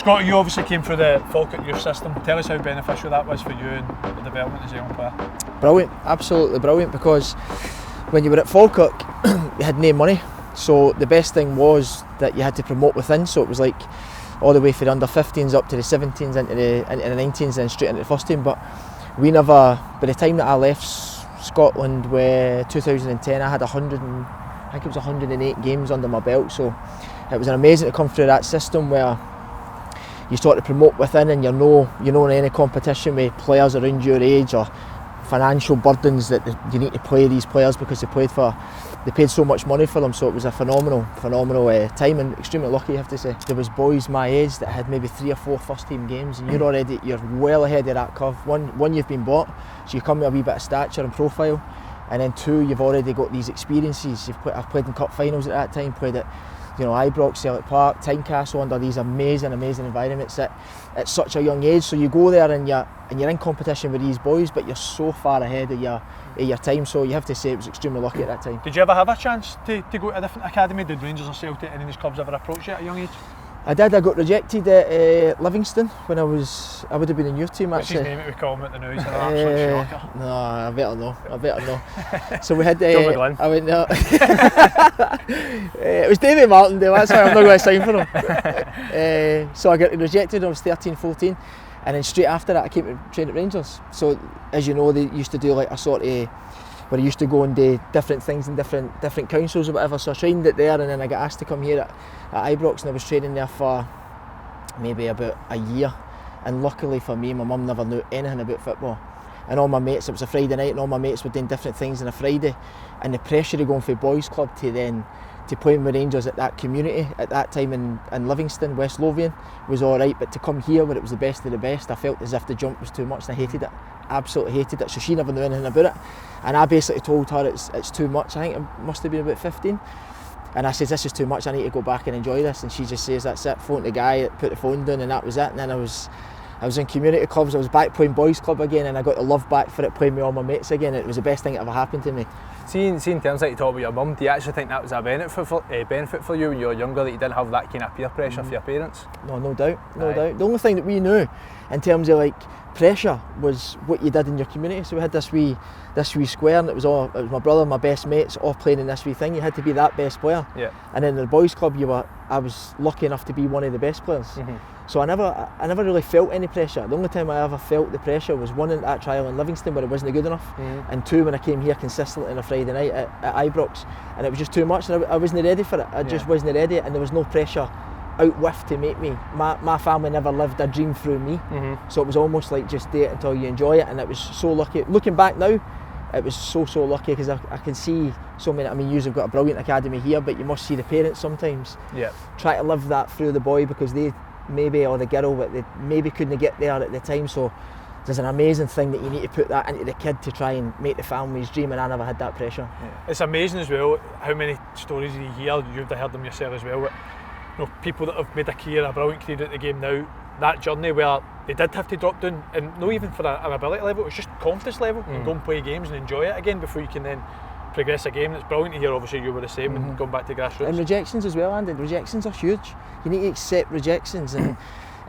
Scotty, you obviously came through the Falkirk youth system. Tell us how beneficial that was for you and the development as a young player. Brilliant, absolutely brilliant, because when you were at Falkirk you had no money, so the best thing was that you had to promote within, so it was like all the way from the under 15s up to the 17s into the 19s and straight into the first team. But we never, by the time that I left Scotland with 2010, I had 108 games under my belt, so it was amazing to come through that system where you start to promote within and you're in any competition with players around your age or financial burdens that you need to play these players because they paid so much money for them. So it was a phenomenal time, and extremely lucky, I have to say. There was boys my age that had maybe 3 or 4 first team games, and you're well ahead of that curve. One, you've been bought, so you come with a wee bit of stature and profile, and then 2, you've already got these experiences. I've played in cup finals at that time, played at Ibrox, Celtic Park, Tynecastle, under these amazing environments at such a young age. So you go there and you're in competition with these boys, but you're so far ahead of your time. So you have to say it was extremely lucky at that time. Did you ever have a chance to go to a different academy? Did Rangers or Celtic, any of these clubs ever approach you at a young age? I did. I got rejected at Livingston when I would have been in your team actually. What's his name that we call him at the news? An absolute shocker. No, I better know. So we had I went there. It was David Martindale, that's why I'm not going to sign for him. So I got rejected when I was 13, 14, and then straight after that I came to train at Rangers. So as you know, they used to do like a sort of, where I used to go and do different things in different councils or whatever. So I trained it there, and then I got asked to come here at Ibrox, and I was training there for maybe about a year. And luckily for me, my mum never knew anything about football. And all my mates, it was a Friday night, and all my mates were doing different things on a Friday. And the pressure of going from boys club to playing with Rangers at that community at that time in Livingston, West Lothian, was all right. But to come here where it was the best of the best, I felt as if the jump was too much, and I hated it. Absolutely hated it. So she never knew anything about it, and I basically told her it's too much. I think it must have been about 15, and I said, this is too much, I need to go back and enjoy this. And she just says, that's it. Phoned the guy, put the phone down, and that was it. And then I was in community clubs, I was back playing boys club again, and I got the love back for it, playing with all my mates again. It was the best thing that ever happened to me. See, in terms like you talk about your mum, do you actually think that was a benefit for you when you were younger, that you didn't have that kind of peer pressure for your parents? No doubt. The only thing that we knew in terms of like pressure was what you did in your community. So we had this wee square, and it was my brother, my best mates, all playing in this wee thing. You had to be that best player. Yeah. And in the boys club, I was lucky enough to be one of the best players. Mm-hmm. So I never really felt any pressure. The only time I ever felt the pressure was, 1, in that trial in Livingston where it wasn't good enough, and 2, when I came here consistently on a Friday night at Ibrox, and it was just too much, and I wasn't ready for it. I just wasn't ready, and there was no pressure out with to make me. My family never lived a dream through me, so it was almost like just do it until you enjoy it. And it was so lucky. Looking back now, it was so lucky, because I can see so many. I mean, you've got a brilliant academy here, but you must see the parents sometimes try to live that through the boy, because they maybe, or the girl, but they maybe couldn't get there at the time. So there's an amazing thing that you need to put that into the kid to try and make the family's dream, and I never had that pressure. It's amazing as well how many stories you hear. You've heard them yourself as well. But, people that have made a brilliant career at the game now, that journey where they did have to drop down, and not even for an ability level, it was just confidence level, and go and play games and enjoy it again before you can then progress a game. It's brilliant to hear. Obviously you were the same, and going back to grassroots. And rejections as well, Andy. Rejections are huge. You need to accept rejections, and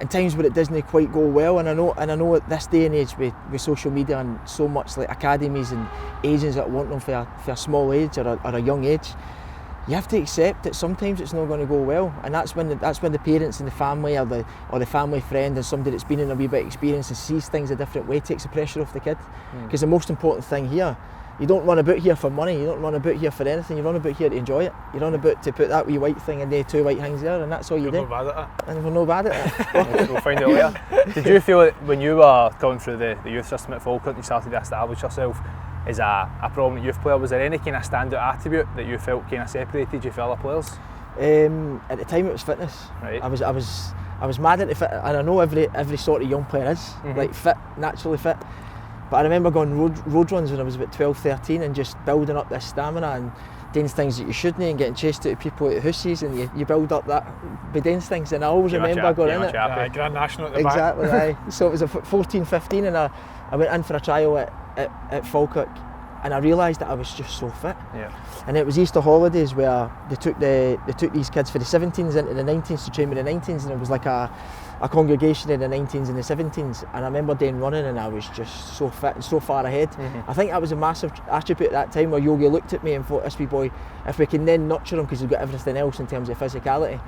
in times where it doesn't quite go well, and I know at this day and age with social media and so much like academies and agents that want them for a small age or a young age, you have to accept that sometimes it's not going to go well, and that's when the parents and the family or the family friend and somebody that's been in a wee bit of experience and sees things a different way takes the pressure off the kid. Because the most important thing here, you don't run about here for money, you don't run about here for anything, you run about here to enjoy it. You run about to put that wee white thing in there, 2 white things there, and that's all you do. We're not bad at it. And we're not bad at it. We'll find out later. Did you feel that when you were going through the youth system at Falkirk and you started to establish yourself as a prominent youth player, was there any kind of standout attribute that you felt kind of separated you from other players? At the time it was fitness. Right. I was mad into fit, and I know every sort of young player is, like fit, naturally fit. But I remember going road runs when I was about 12, 13 and just building up this stamina and doing things that you shouldn't, and getting chased out of people at hoosies, and you build up that by doing things. And I always remember going in it. Grand National at the back. Exactly, aye. So it was a 14, 15, and I went in for a trial at Falkirk, and I realised that I was just so fit. Yeah. And it was Easter holidays where they took these kids for the 17s into the 19s to train with the 19s, and it was like a congregation in the 19s and the 17s, and I remember doing running and I was just so fit and so far ahead. I think that was a massive attribute at that time, where Yogi looked at me and thought, this wee boy, if we can then nurture him, because he's got everything else in terms of physicality,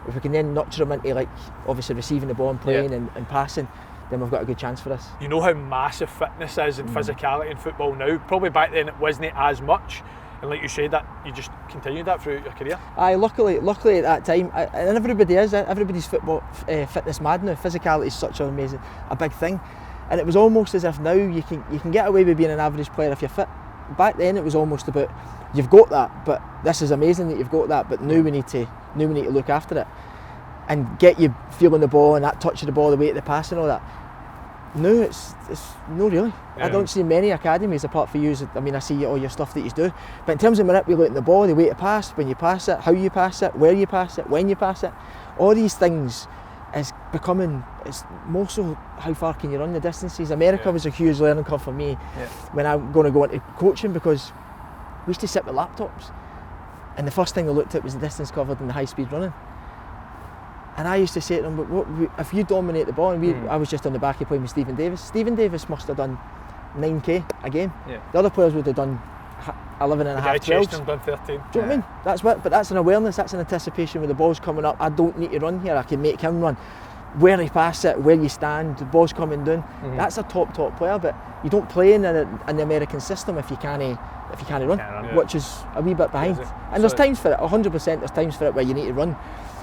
if we can then nurture him into, like, obviously receiving the ball and playing and passing, then we've got a good chance for us. You know how massive fitness is and physicality in football now. Probably back then it wasn't as much, and like you said, that you just continued that throughout your career. Aye, luckily at that time, and everybody's football fitness mad now. Physicality is such a big thing, and it was almost as if now you can get away with being an average player if you're fit. Back then it was almost about, you've got that, but this is amazing that you've got that, but now we need to look after it and get you feeling the ball and that touch of the ball, the weight of the pass and all that. No, it's no really. I don't see many academies apart from you. I mean, I see all your stuff that you do, but in terms of manipulating the ball, the way to pass, when you pass it, how you pass it, where you pass it, when you pass it, all these things is becoming, it's more so how far can you run the distances. America was a huge learning curve for me when I'm going to go into coaching, because we used to sit with laptops and the first thing they looked at was the distance covered and the high speed running. And I used to say to them, but what, if you dominate the ball, and I was just on the back of playing with Steven Davis. Steven Davis must have done 9k a game. Yeah. The other players would have done 11 and a half, 12. Chased him, done 13. Do you know what I mean? But that's an awareness, that's an anticipation when the ball's coming up. I don't need to run here, I can make him run. Where he pass it, where you stand, the ball's coming down. That's a top player, but you don't play in the American system if you can't run, which is a wee bit behind. And there's times for it, 100%. There's times for it where you need to run.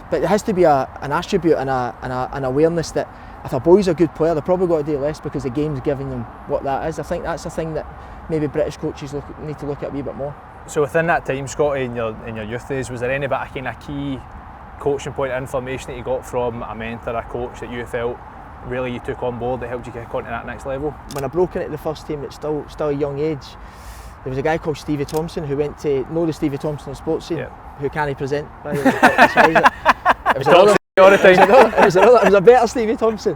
But it has to be an attribute and an awareness that if a boy's a good player, they're probably got to do less because the game's giving them what that is. I think that's a thing that maybe British coaches need to look at a wee bit more. So within that time, Scotty, in your youth days, was there any bit of kind of key coaching point of information that you got from a mentor, a coach, that you felt really you took on board that helped you get on to that next level? When I broke into the first team at still a young age, there was a guy called Stevie Thompson who went to know the Stevie Thompson sports scene, who can't present, by the way. It was a better Stevie Thompson,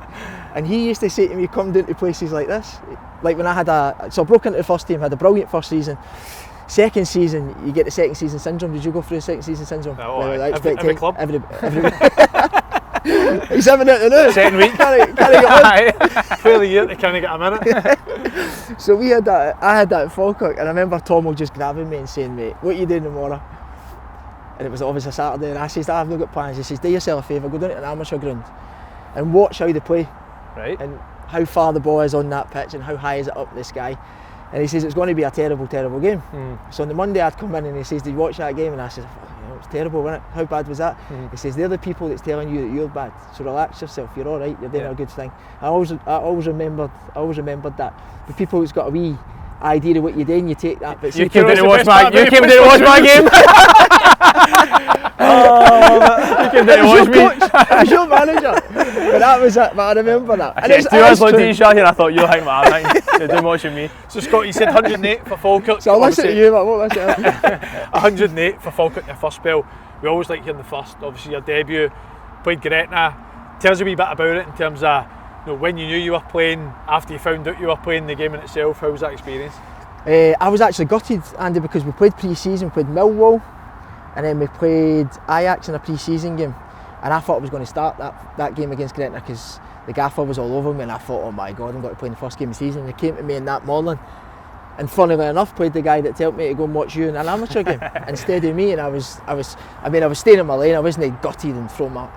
and he used to say to me, come down to places like this. Like when I broke into the first team, had a brilliant first season. Second season, you get the second season syndrome. Did you go through the second season syndrome? No, every club. Every he's having it now. Second week. Can't get one. Play the year, they can't get a minute. So I had that at Falkirk, and I remember Tom just grabbing me and saying, mate, what are you doing tomorrow? And it was obviously a Saturday, and I says, I've not got plans. He says, do yourself a favour, go down to an amateur ground and watch how they play. Right. And how far the ball is on that pitch and how high is it up in the sky. And he says, it's going to be a terrible game. So on the Monday I'd come in and he says, did you watch that game? And I said, it was terrible, wasn't it? How bad was that? He says, they're the people that's telling you that you're bad, so relax yourself, you're all right, you're doing a good thing. I always remembered that. The people that's got a wee idea of what you're doing, you take that. But you came down to watch my game. You came down to watch me. I was your manager. But that was it, but I remember that. I said 2 hours looked at each other and I thought, you're hanging my arm, you're doing watching me. So Scott, you said 108 for Falkirk. So I'll listen to you, but I won't listen to him. 108 for Falkirk, your first spell. We always like hearing the first, obviously your debut, played Gretna. Tell us a wee bit about it in terms of when you knew you were playing, after you found out you were playing the game in itself. How was that experience? I was actually gutted, Andy, because we played pre-season, played Millwall, and then we played Ajax in a pre-season game, and I thought I was going to start that game against Gretna because the gaffer was all over me, and I thought, oh my God, I'm going to play in the first game of the season. And they came to me in that morning, and funnily enough, played the guy that told me to go and watch you in an amateur game instead of me. And I was staying in my lane. I wasn't gutted and throw my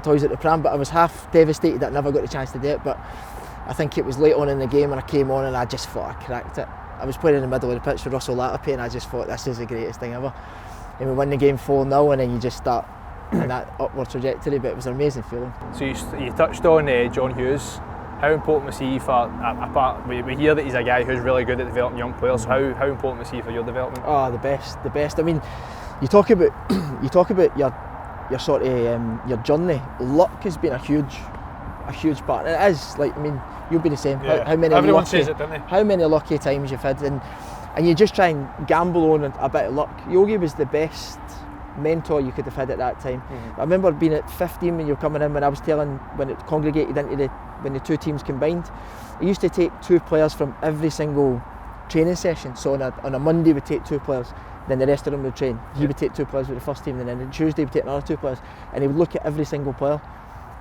toys at the pram, but I was half devastated that I never got the chance to do it. But I think it was late on in the game, and I came on and I just thought I cracked it. I was playing in the middle of the pitch for Russell Latterpay, and I just thought, this is the greatest thing ever. And we win the game 4-0, and then you just start in that upward trajectory, but it was an amazing feeling. So you touched on John Hughes. How important was he for, we hear that he's a guy who's really good at developing young players. How important was he for your development? Oh, the best. I mean, you talk about your sort of your journey. Luck has been a huge part, and it is. Like, I mean, you'll be the same. Yeah. How many everyone lucky, says it, don't they? How many lucky times you've had, and you just try and gamble on a bit of luck. Yogi was the best mentor you could have had at that time. I remember being at 15 when you were coming in, when I was telling, when it congregated into when the two teams combined, he used to take 2 players from every single training session. So on a Monday we'd take 2 players, then the rest of them would train. He would take 2 players with the first team, and then on Tuesday we'd take another 2 players, and he would look at every single player,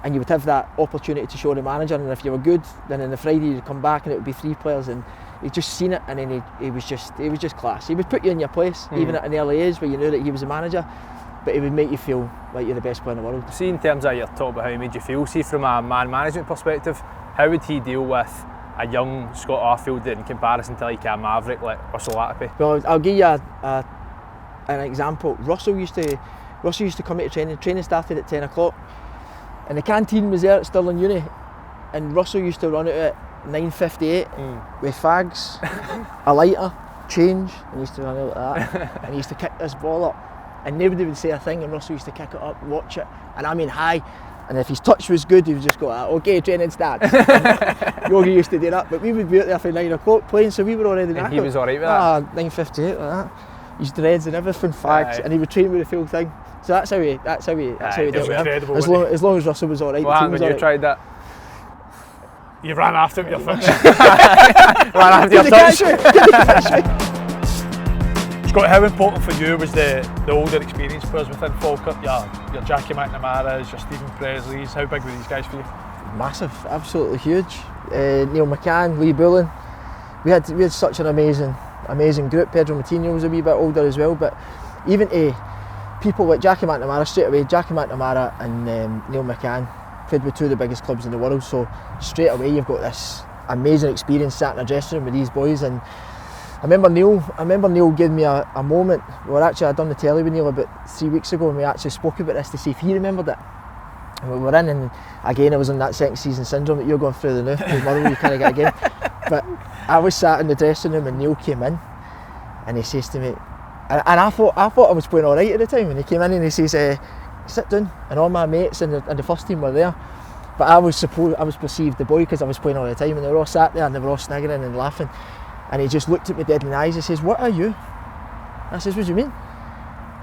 and you would have that opportunity to show the manager, and if you were good, then on the Friday you'd come back and it would be 3 players, and he'd just seen it, and then he was just class. He would put you in your place, even at an early age where you knew that he was a manager, but it would make you feel like you're the best player in the world. See, in terms of your talk about how he made you feel, see from a man management perspective, how would he deal with a young Scott Arfield in comparison to like a maverick like Russell Latipi? Well, I'll give you an example. Russell used to come out to training started at 10 o'clock, and the canteen was there at Stirling Uni, and Russell used to run out at 9:58 with fags, a lighter, change, and he used to run out like that, and he used to kick this ball up, and nobody would say a thing, and Russell used to kick it up, watch it, and I mean high, and if his touch was good he would just go, okay, training starts. Yogi used to do that, but we would be out there for 9 o'clock playing, so we were already knackered. And he was alright with that? 9:58 like that, his dreads and everything, fags, and he would train with the full thing. So that's how he dealt with him. As long as Russell was alright. What happened when you tried that? You ran after him with your touch. Ran after your touch. Scott, how important for you was the older experienced players within Falkirk? Your Jackie McNamara's, your Stephen Presley's, how big were these guys for you? Massive, absolutely huge. Neil McCann, Lee Bullen. We had such an amazing group. Pedro Moutinho was a wee bit older as well, but even to people like Jackie McNamara, straight away, Jackie McNamara and Neil McCann played with 2 of the biggest clubs in the world, so straight away you've got this amazing experience sat in a dressing room with these boys. And I remember Neil gave me a moment. I'd done the telly with Neil about 3 weeks ago, and we actually spoke about this to see if he remembered it. And we were in, and again I was on that second season syndrome that you're going through the new model, you can't get again. But I was sat in the dressing room and Neil came in, and he says to me, and I thought I was playing alright at the time, and he came in and he says, sit down, and all my mates in the first team were there, but I was perceived the boy because I was playing all the time, and they were all sat there and they were all sniggering and laughing, and he just looked at me dead in the eyes and says, what are you? I says, what do you mean?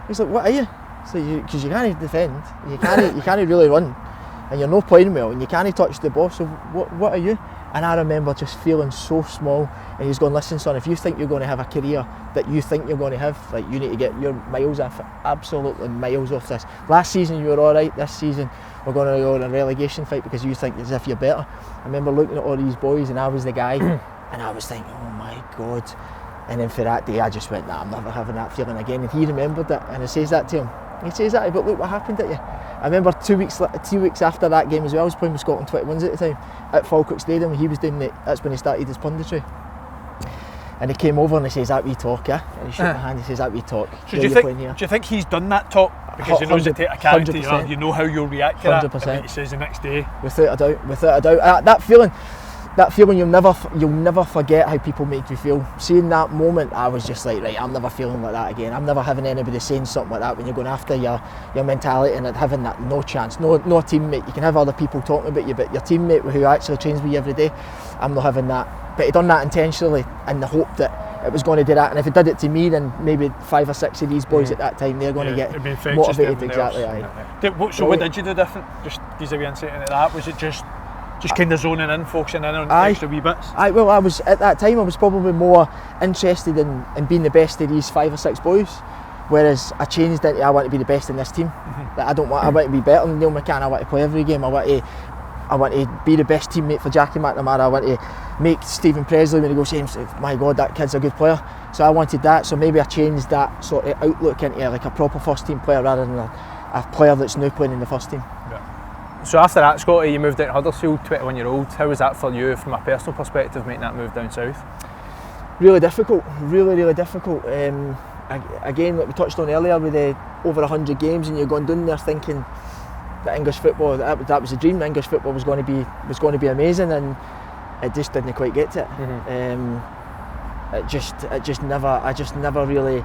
He's like, what are you? So because you can't defend, you can't really run, and you're not playing well, and you can't touch the ball, so what are you? And I remember just feeling so small, and he's going, listen son, if you think you're going to have a career that you think you're going to have, like, you need to get your miles off it, absolutely miles off this. Last season you were alright, this season we're going to go in a relegation fight because you think as if you're better. I remember looking at all these boys, and I was the guy, and I was thinking, oh my God. And then for that day I just went, nah, I'm never having that feeling again. And he remembered it, and I says that to him. He says that, but look what happened at you. I remember 2 weeks after that game as well, I was playing with Scotland 21s at the time at Falkirk Stadium. He was doing that's when he started his punditry. And he came over and he says, that wee talk, yeah? And he shook my hand, he says, that wee talk. So do you think he's done that talk? Because he knows it take a character, you know how you'll react to 100%. That, and he says the next day. Without a doubt. That feeling you'll never forget how people make you feel. Seeing that moment, I was just like, right, I'm never feeling like that again. I'm never having anybody saying something like that when you're going after your mentality, and having that, no chance. No teammate. You can have other people talking about you, but your teammate who actually trains with you every day, I'm not having that. But he done that intentionally in the hope that it was going to do that. And if he did it to me, then maybe 5 or 6 of these boys at that time, they're going to get motivated. Exactly. So what did you do different? Just give a wee insight into that. Was it just kind of zoning in, focusing in on extra wee bits? Well, I was at that time, I was probably more interested in being the best of these 5 or 6 boys, whereas I changed into, I want to be the best in this team. Like, I want to be better than Neil McCann. I want to play every game. I want to be the best teammate for Jackie McNamara. I want to make Steven Presley, when he goes, my God, that kid's a good player. So I wanted that. So maybe I changed that sort of outlook into like a proper first team player rather than a player that's now playing in the first team. So after that, Scotty, you moved out to Huddersfield, 21-year-old. How was that for you from a personal perspective, making that move down south? Really difficult, really difficult. Again, like we touched on earlier, with over 100 games, and you're going down there thinking that English football, that was a dream. English football was going to be amazing, and it just didn't quite get to it. I just never really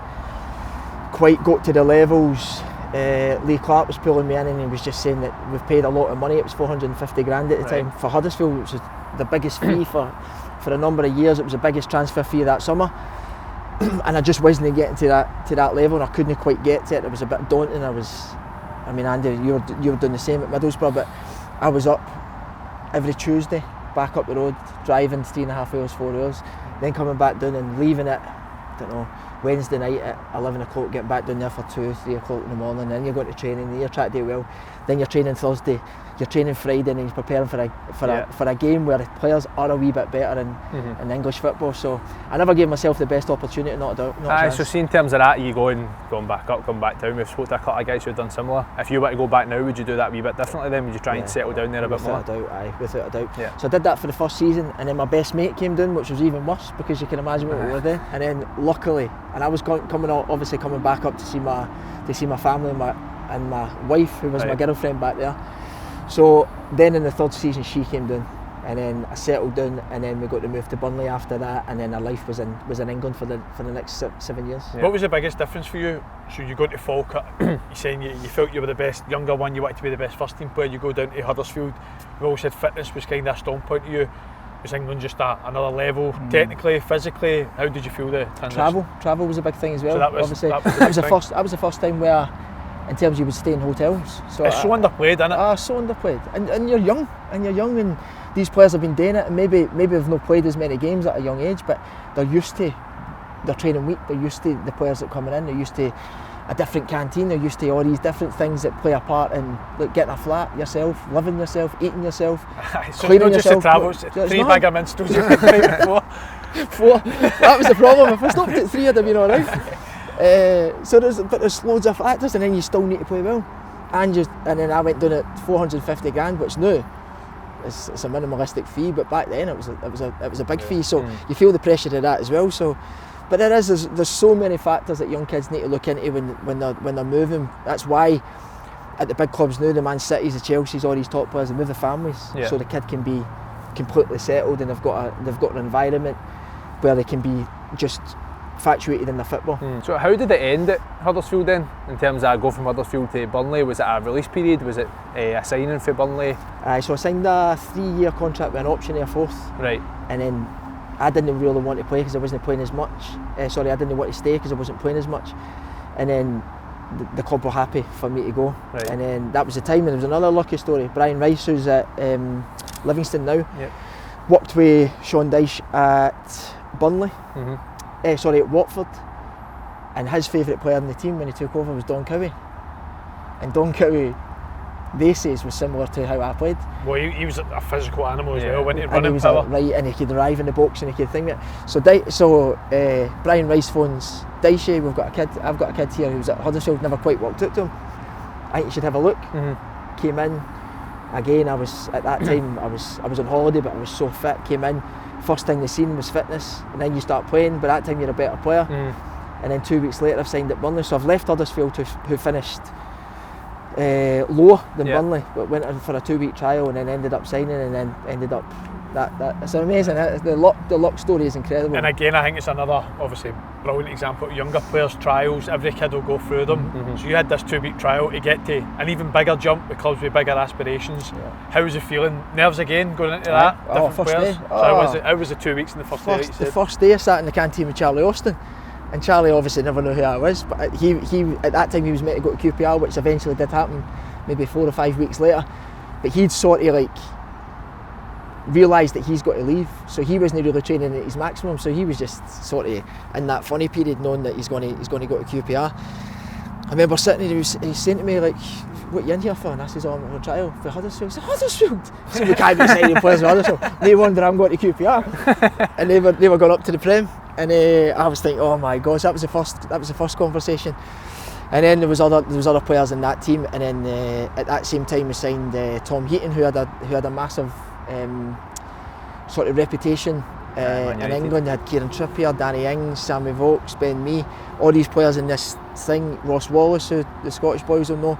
quite got to the levels. Lee Clark was pulling me in, and he was just saying that we've paid a lot of money. It was 450 grand at the time for Huddersfield, which was the biggest fee for a number of years. It was the biggest transfer fee that summer, and I just wasn't getting to that level, and I couldn't quite get to it. It was a bit daunting. Andy, you were doing the same at Middlesbrough, but I was up every Tuesday back up the road, driving 3.5 hours, 4 hours, then coming back down and leaving it, I don't know, Wednesday night at 11 o'clock, getting back down there for 2, 3 o'clock in the morning, then you're going to training, then you're trying to do well, then you're training Thursday, you're training Friday, and you're preparing for a game where the players are a wee bit better in English football. So I never gave myself the best opportunity, not a doubt. So see, in terms of that, you going back up, going back down, we've spoke to a couple of guys who've done similar. If you were to go back now, would you do that a wee bit differently then? Would you try and settle down there a bit more? Without a doubt. Yeah. So I did that for the first season, and then my best mate came down, which was even worse because you can imagine what we were doing. And then luckily, and I was coming back up to see my family and my wife, who was my girlfriend back there. So then in the third season she came down, and then I settled down, and then we got to move to Burnley after that, and then our life was in England for the next 7 years. What was the biggest difference for you? So you go to Falkirk, you're saying you felt you were the best younger one, you wanted to be the best first team player, you go down to Huddersfield, you always said fitness was kind of a strong point to you. Was England just another level, technically, physically? How did you feel the transition? Travel was a big thing as well. So that was the first time where, in terms you would stay in hotels. So it's so underplayed, isn't it? So underplayed, and you're young, and these players have been doing it, and maybe have not played as many games at a young age, but they're used to their training week. They're used to the players that are coming in. They're used to a different canteen. They're used to all these different things that play a part in getting a flat yourself, living yourself, eating yourself, so cleaning not yourself. Just a travel, 3 bag of minstrels you could play before. 4. That was the problem. If I stopped at 3, I'd have been all right. So there's loads of factors, and then you still need to play well. And then I went down at 450 grand, which now it's a minimalistic fee, but back then it was a big fee. So you feel the pressure of that as well. So, but there's so many factors that young kids need to look into when they're moving. That's why at the big clubs now, the Man Cities, the Chelseas, all these top players, they move the families, so the kid can be completely settled, and they've got an environment where they can be just infatuated in the football. So how did it end at Huddersfield then, in terms of go from Huddersfield to Burnley? Was it a release period? Was it a signing for Burnley? So I signed a 3-year contract with an option of a 4th. Right. And then I didn't really want to play because I wasn't playing as much. I didn't want to stay because I wasn't playing as much. And then the club were happy for me to go. Right. And then that was the time. And there was another lucky story. Brian Rice, who's at Livingston now, worked with Sean Dyche at Burnley. At Watford, and his favourite player in the team when he took over was Don Cowie, and Don Cowie, they say, was similar to how I played. Well, he was a physical animal as well, wasn't he? Running power. And he could arrive in the box and he could think it. So Brian Rice phones Dyche. I've got a kid here who's at Huddersfield, never quite worked out to him. I think you should have a look. Came in again. I was at that time. I was on holiday, but I was so fit. Came in. First thing they seen was fitness, and then you start playing. By that time you're a better player. And then 2 weeks later I've signed at Burnley. So I've left Huddersfield, who finished lower than Burnley, but went in for a 2-week trial and then ended up signing, and then ended up that. It's amazing. The luck story is incredible. And again, I think it's another obviously brilliant example of younger players' trials. Every kid will go through them. So you had this 2-week trial to get to an even bigger jump with clubs with bigger aspirations. How was it feeling? Nerves again going into that? First players? day. So how was the 2 weeks in the first day? The first day I sat in the canteen with Charlie Austin, and Charlie obviously never knew who I was, but he at that time he was meant to go to QPR, which eventually did happen maybe 4 or 5 weeks later, but he'd sort of realised that he's got to leave, so he wasn't really training at his maximum, so he was just sort of in that funny period knowing that he's going to go to QPR. I remember sitting and he was saying to me, what are you in here for? And I says, I'm on a trial for Huddersfield. He said, Huddersfield? So we can't be signing players for Huddersfield. They wonder I'm going to QPR. And they were going up to the Prem, and I was thinking, oh my gosh, that was the first conversation. And then there was other players in that team, and then at that same time we signed Tom Heaton, who had a massive sort of reputation in England. They had Kieran Trippier, Danny Ings, Sammy Vokes, Ben Mee, all these players in this thing. Ross Wallace, who the Scottish boys will know,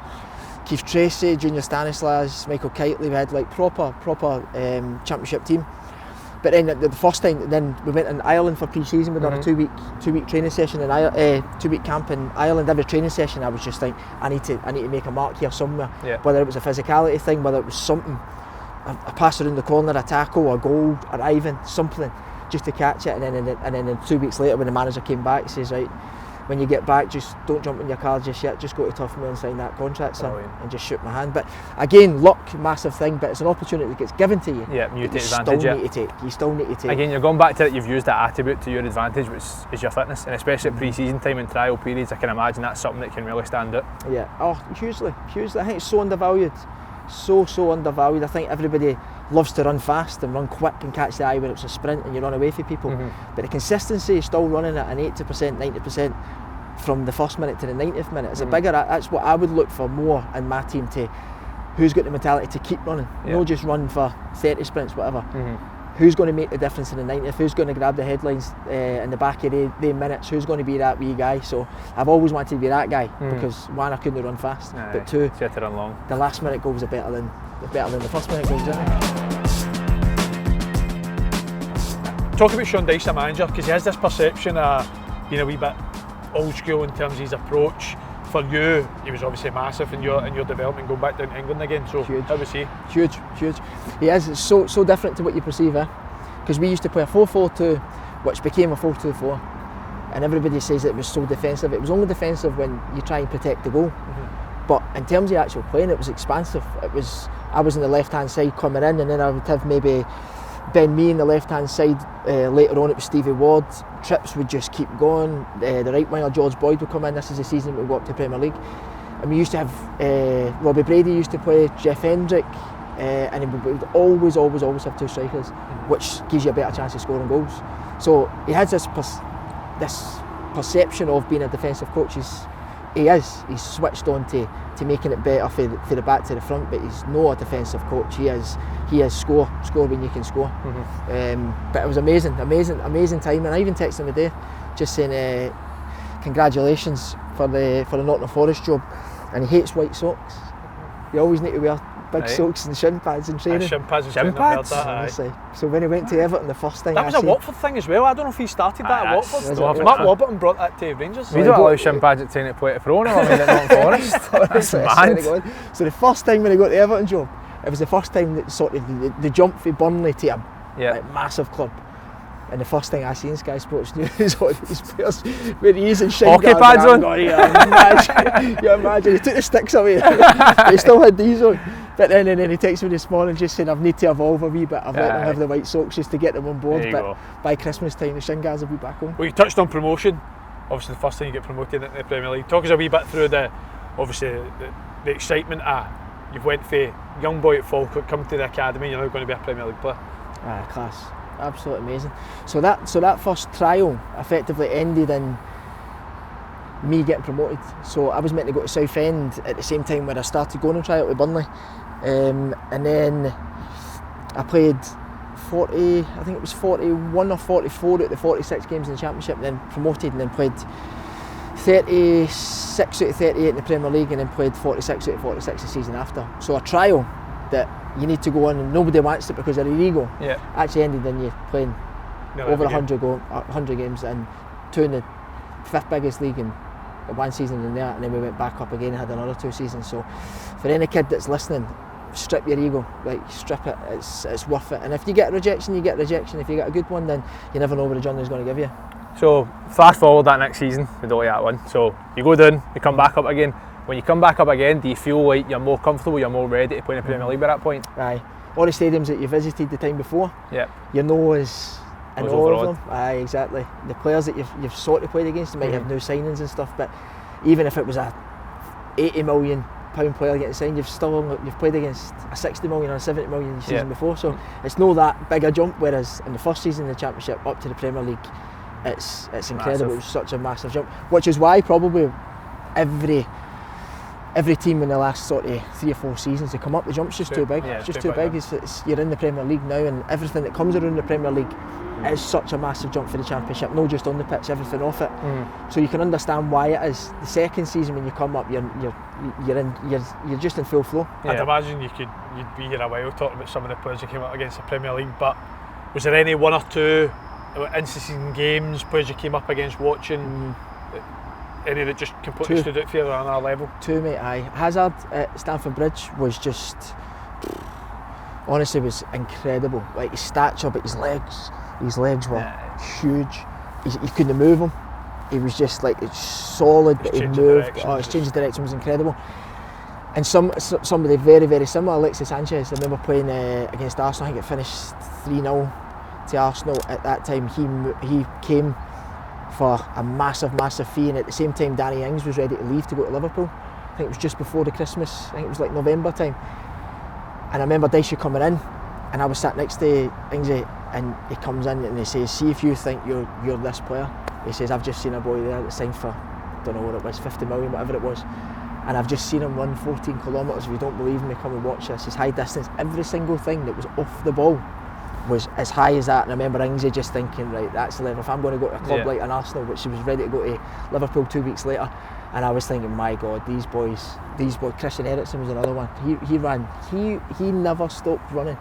Keith Tracy, Junior Stanislas, Michael Kitely. We had proper championship team. But then the first time, then we went in Ireland for pre-season. We done a 2-week training session in 2-week camp in Ireland. Every training session, I was just like, I need to make a mark here somewhere. Whether it was a physicality thing, whether it was something, a pass around the corner, a tackle, a goal, arriving, something, just to catch it. And then 2 weeks later, when the manager came back, he says, right, when you get back, just don't jump in your car just yet, just go to Tough Mill and sign that contract, son, and just shook my hand. But again, luck, massive thing, but it's an opportunity that gets given to you. Yeah, you take advantage. You still need to take. Again, you're going back to it, you've used that attribute to your advantage, which is your fitness, and especially at pre-season time and trial periods, I can imagine that's something that can really stand out. Yeah, hugely. I think it's so undervalued. So undervalued. I think everybody loves to run fast and run quick and catch the eye when it's a sprint and you run away from people. But the consistency is still running at an 80%, 90% from the first minute to the 90th minute. It's a bigger. That's what I would look for more in my team, to who's got the mentality to keep running. No just run for 30 sprints, whatever. Who's going to make the difference in the 90th? Who's going to grab the headlines in the back of the minutes? Who's going to be that wee guy? So I've always wanted to be that guy, because one, I couldn't run fast, but two, you had to run long. The last minute goals are better than the first minute goals, isn't it? Talk about Sean Dyche, the manager, because he has this perception of being a wee bit old school in terms of his approach. For you, he was obviously massive in your development, going back down to England again. So huge. How was he? Huge. He is. It's so different to what you perceive, because we used to play a 4-4-2, which became a 4-2-4, and everybody says it was so defensive. It was only defensive when you try and protect the goal. But in terms of actual playing, it was expansive. I was on the left hand side coming in, and then I would have maybe Ben Mee on the left hand side. Later on it was Stevie Ward. Trips would just keep going. The right winger George Boyd would come in. This is the season we go up to Premier League, and we used to have Robbie Brady used to play, Jeff Hendrick, and we would always have two strikers, which gives you a better chance of scoring goals. So he has this perception of being a defensive coach. He's switched on to making it better for the back to the front, but he's not a defensive coach. He is score when you can score. But it was amazing time, and I even texted him today just saying congratulations for the Nottingham Forest job, and he hates white socks. You always need to wear big socks and shin pads in training. Shin pads. So when he went to Everton the first thing, that was a Watford thing as well. I don't know if he started that at Watford. Mark Warburton brought that to Rangers. We don't allow shin pads at training to play at Pro now. I mean, at Nottingham Forest. That's mad. So the first time when he got the Everton job, it was the first time that sort of the jump from Burnley to a massive club. And the first thing I seen Sky Sports News on these players where he is in shin hockey pads on. You imagine he took the sticks away. He still had these on. But then he texted me this morning just saying I need to evolve a wee bit. I've let them have the white socks just to get them on board. But by Christmas time the shin guys will be back home. Well, you touched on promotion. Obviously the first time you get promoted into the Premier League. Talk us a wee bit through the excitement of you've went for young boy at Falkirk, come to the academy, you're now going to be a Premier League player. Class. Absolutely amazing. So that first trial effectively ended in me getting promoted. So I was meant to go to Southend at the same time where I started going on trial to Burnley, and then I played 40, I think it was 41 or 44 out of the 46 games in the Championship, and then promoted, and then played 36 out of 38 in the Premier League, and then played 46 out of 46 the season after. So a trial that you need to go on and nobody wants it because of their ego, actually ended in you playing over 100 games, and two in the 5th biggest league in one season in there, and then we went back up again and had another 2 seasons. So for any kid that's listening, strip your ego, strip it, it's worth it. And if you get rejection, you get rejection. If you get a good one, then you never know where the journey's going to give you. So fast forward that next season, we don't get that one. So you go down, you come back up again. When you come back up again, do you feel like you're more comfortable, you're more ready to play in the Premier League by that point? Aye. All the stadiums that you visited the time before, your nose in all of them. Aye, exactly. The players that you've sort of played against, you might have new signings and stuff, but even if it was a £80 million player getting signed, you've played against a 60 million or a 70 million season before, so it's not that big a jump, whereas in the first season in the Championship up to the Premier League, it's incredible. It's such a massive jump, which is why probably every team in the last sort of 3 or 4 seasons to come up, the jump's just too big. It's just too big. You're in the Premier League now, and everything that comes around the Premier League is such a massive jump for the Championship, not just on the pitch, everything off it. So you can understand why it is. The second season when you come up, you're just in full flow. I'd imagine you'd be here a while talking about some of the players you came up against the Premier League, but was there any 1 or 2 in-season games, players you came up against watching? Any that just completely stood out for you on our level? 2, mate. Aye. Hazard at Stamford Bridge was just, honestly, was incredible. His stature, but his legs were huge. You couldn't move him. he was just like solid, but he moved. His change of direction was incredible. And somebody very, very similar, Alexis Sanchez. I remember playing against Arsenal. I think it finished 3-0 to Arsenal. At that time, he came for a massive, massive fee, and at the same time, Danny Ings was ready to leave to go to Liverpool. I think it was just before the Christmas. I think it was like November time. And I remember Dyche coming in, and I was sat next to Ingsy, and he comes in and he says, "See if you think you're this player." He says, "I've just seen a boy there that signed for, I don't know what it was, 50 million, whatever it was. And I've just seen him run 14 kilometres. If you don't believe me, come and watch this. His high distance, every single thing that was off the ball was as high as that." And I remember Ingsy just thinking, right, that's the level. If I'm going to go to a club like an Arsenal, which he was ready to go to Liverpool 2 weeks later, and I was thinking, my God, these boys. Christian Eriksen was another one. He ran. He never stopped running,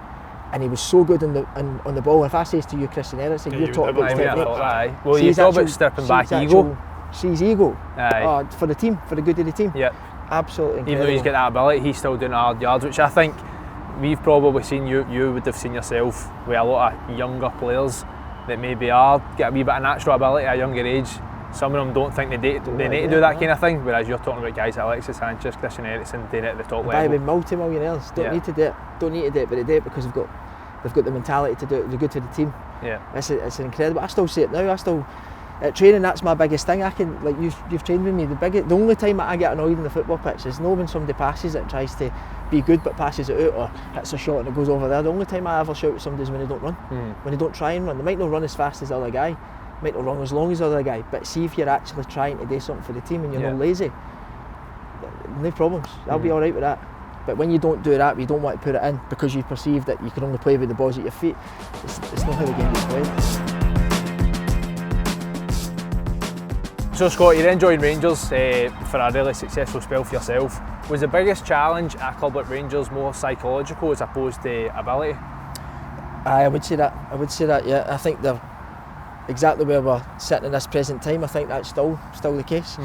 and he was so good on the ball. If I say to you, Christian Eriksen, you're talking about technique. Well, you talk about stripping back ego. See his ego for the team, for the good of the team. Yep. Absolutely incredible. Even though he's got that ability, he's still doing the hard yards, which I think we've probably seen. You would have seen yourself with a lot of younger players that maybe get a wee bit of natural ability at a younger age. Some of them don't think they need to do that kind of thing, whereas you're talking about guys like Alexis Sanchez, Christian Eriksen doing it at the top level. By multi-millionaires, don't need to do it, but they do it because they've got the mentality to do it. They're good for the team. Yeah, it's incredible. I still say it now. At training, that's my biggest thing. I can, like you've trained with me. The only time I get annoyed in the football pitch is not when somebody passes it and tries to be good but passes it out or hits a shot and it goes over there. The only time I ever shout at somebody is when they don't run, when they don't try and run. They might not run as fast as the other guy, might not run as long as the other guy, but see if you're actually trying to do something for the team and you're not lazy, no problems. I'll be all right with that. But when you don't do that, you don't want to put it in because you perceive that you can only play with the balls at your feet. It's not how the game is played. So Scott, you then joined Rangers for a really successful spell for yourself. Was the biggest challenge at a club like Rangers more psychological as opposed to ability? I would say that, yeah. I think they're exactly where we're sitting in this present time. I think that's still the case.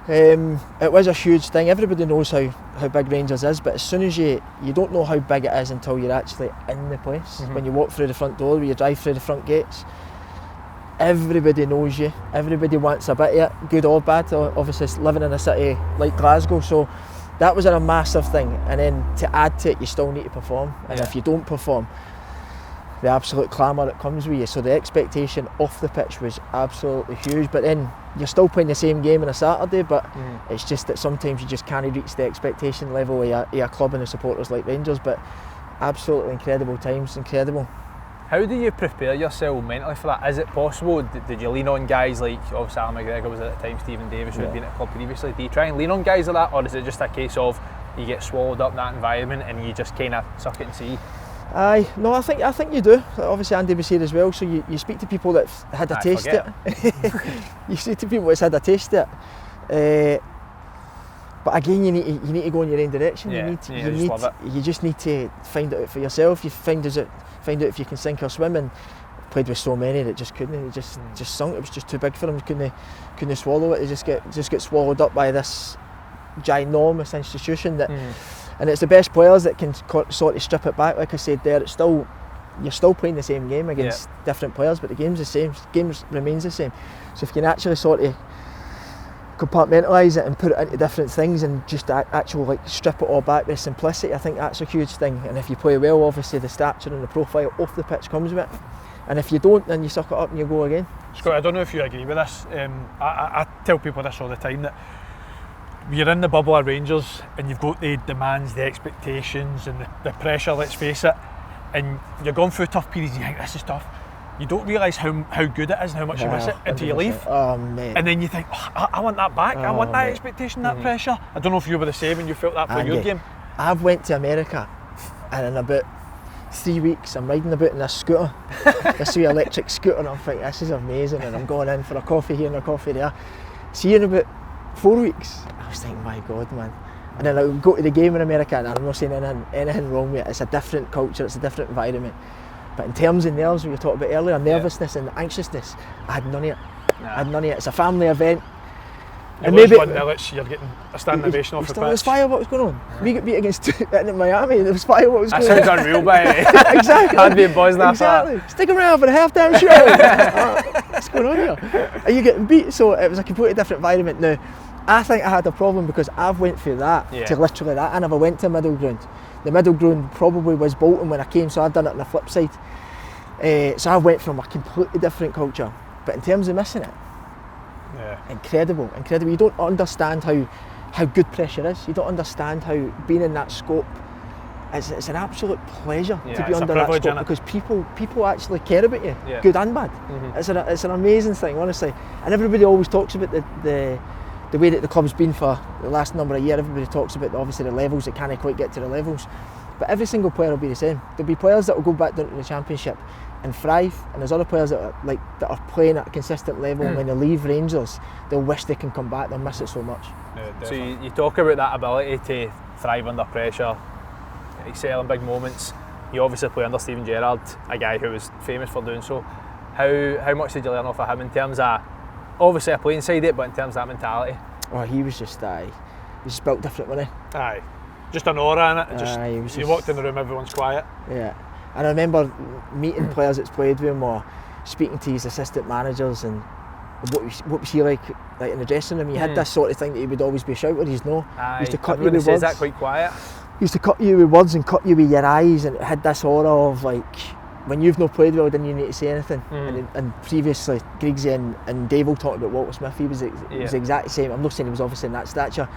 It was a huge thing. Everybody knows how big Rangers is, but as soon as you don't know how big it is until you're actually in the place. When you walk through the front door, when you drive through the front gates, everybody knows you. Everybody wants a bit of it, good or bad. Obviously, living in a city like Glasgow, so that was a massive thing. And then to add to it, you still need to perform. And if you don't perform, the absolute clamour that comes with you. So the expectation off the pitch was absolutely huge. But then you're still playing the same game on a Saturday, but it's just that sometimes you just can't reach the expectation level of a club and the supporters like Rangers. But absolutely incredible times, incredible. How do you prepare yourself mentally for that? Is it possible? Did you lean on guys like, obviously Alan McGregor was at the time, Stephen Davis who had been at the club previously. Do you try and lean on guys like that, or is it just a case of you get swallowed up in that environment and you just kind of suck it and see? No, I think you do. Obviously Andy was here as well, so you speak to people that had a taste of it. You speak to people that's had a taste of it. But again, you need to go in your own direction. You just need to find it out for yourself. You find out if you can sink or swim. And played with so many that just couldn't. It just sunk. It was just too big for them. Couldn't swallow it. They just get swallowed up by this ginormous institution that. And it's the best players that can sort of strip it back. Like I said there, you're still playing the same game against different players, but the game's the same. The game remains the same. So if you can actually sort of compartmentalise it and put it into different things and just actually strip it all back with simplicity, I think that's a huge thing. And if you play well, obviously the stature and the profile off the pitch comes with it. And if you don't, then you suck it up and you go again. Scott, I don't know if you agree with this. I tell people this all the time, that you're in the bubble of Rangers and you've got the demands, the expectations and the pressure, let's face it, and you're going through tough periods and you think this is tough. You don't realise how good it is and how much you miss it until you leave. Oh, mate. And then you think, I want that back. I want that expectation, that pressure. I don't know if you were the same and you felt that for your game. I've went to America and in about 3 weeks I'm riding about in this scooter, this wee electric scooter, and I'm thinking this is amazing, and I'm going in for a coffee here and a coffee there. See, in about 4 weeks, I was thinking, my God, man. And then I would go to the game in America, and I'm not saying anything wrong with it. It's a different culture, it's a different environment. But in terms of nerves, we were talking about earlier, nervousness and anxiousness, I had none of it. I had none of it. It's a family event. And maybe 1-0, you're getting a standing ovation off the pitch. There's fireworks going on. We get beat against in Miami. There was fireworks going on. That sounds unreal, by Exactly. I'd be buzzing after Exactly. Stick around for the half-time show. What's going on here? Are you getting beat? So it was a completely different environment. Now, I think I had a problem because I've went through that to literally that. I never went to a middle ground. The middle ground probably was Bolton when I came, so I've done it on the flip side. So I went from a completely different culture. But in terms of missing it, incredible. You don't understand how good pressure is. You don't understand how being in that scope, it's an absolute pleasure to be under that scope because people actually care about you, good and bad. It's an amazing thing, honestly. And everybody always talks about the way that the club's been for the last number of years. Everybody talks about obviously the levels, they can't quite get to the levels. But every single player will be the same. There'll be players that will go back down to the Championship and thrive, and there's other players that are playing at a consistent level, and when they leave Rangers, they'll wish they can come back, they'll miss it so much. So you talk about that ability to thrive under pressure, excel in big moments. You obviously play under Steven Gerrard, a guy who was famous for doing so. How much did you learn off of him in terms of, obviously a playing side it, but in terms of that mentality? Oh, he was just built different, wasn't he? Aye. Just an aura in it. You walked in the room, everyone's quiet. Yeah. And I remember meeting players that's played with him or speaking to his assistant managers and what was he like in the dressing room. He had this sort of thing that he would always be shouting. He's no. Aye. He used to cut Everybody you with says words. that quite quiet. He used to cut you with words and cut you with your eyes, and it had this aura of like, when you've not played well, then you need to say anything. And previously, Griggsy and Dave will talk about Walter Smith. He was the exact same. I'm not saying he was obviously in that stature,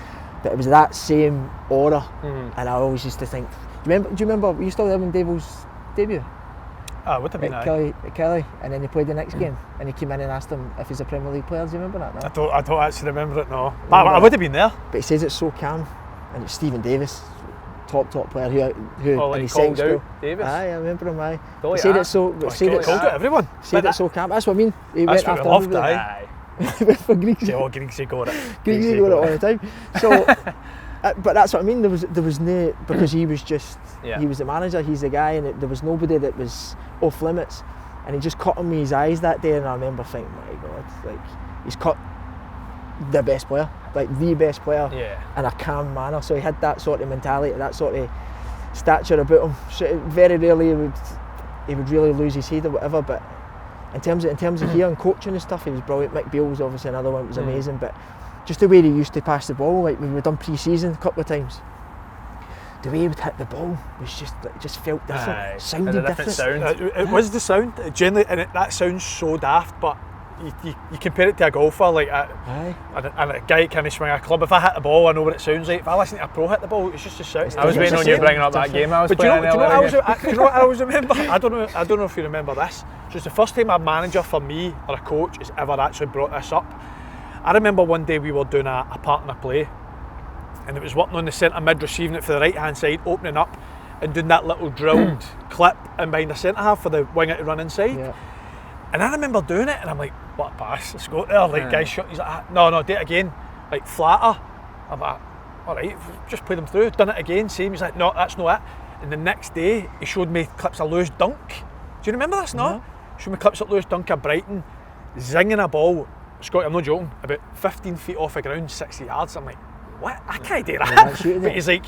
but it was that same aura. And I always used to think, do you remember? Were you still there when Dave was debut? Would have been Kelly, and then he played the next game, and he came in and asked him if he's a Premier League player. Do you remember that? No? I don't actually remember it, no. But I would have been there. But he says it's so calm, and it's Stephen Davis, top player who like in his called second out Davis. Aye, I remember him. Aye. He said it so. Called out everyone. Said it so calm. That's what I mean. He That's went what after we loved. everybody. Aye. Went for Griggsy. Oh, Griggsy got it. Griggsy got it all the time. So. But that's what I mean. There was no, because he was just he was the manager. He's the guy, and there was nobody that was off limits. And he just cut on me his eyes that day, and I remember thinking, my God, like he's cut the best player, like the best player, in a calm manner. So he had that sort of mentality, that sort of stature about him. So very rarely he would really lose his head or whatever. But in terms of here and coaching and stuff, he was brilliant. Mick Beale was obviously another one that was amazing, but just the way he used to pass the ball, like when we've done pre-season a couple of times, the way he would hit the ball was just felt different, sounded different. Sound. It was the sound, generally, and that sounds so daft, but you compare it to a golfer, like and a guy that can't swing a club. If I hit the ball, I know what it sounds like. If I listen to a pro hit the ball, it's just a sound. I was waiting on you bringing up that game I was playing. Do you know what I always remember? I don't know if you remember this. So it's the first time a manager for me or a coach has ever actually brought this up. I remember one day we were doing a partner play, and it was working on the centre mid, receiving it for the right hand side, opening up and doing that little drilled clip in behind the centre half for the winger to run inside. Yeah. And I remember doing it, and I'm like, what a pass, let's go there. Like, guys shot, he's like, no, do it again, like flatter. I'm like, alright, just play them through, done it again, same. He's like, no, that's not it. And the next day, he showed me clips of Lewis Dunk. Do you remember this, no? Showed me clips of Lewis Dunk of Brighton, zinging a ball, Scotty, I'm not joking, about 15 feet off the ground, 60 yards. I'm like, what? I can't do that. But he's like,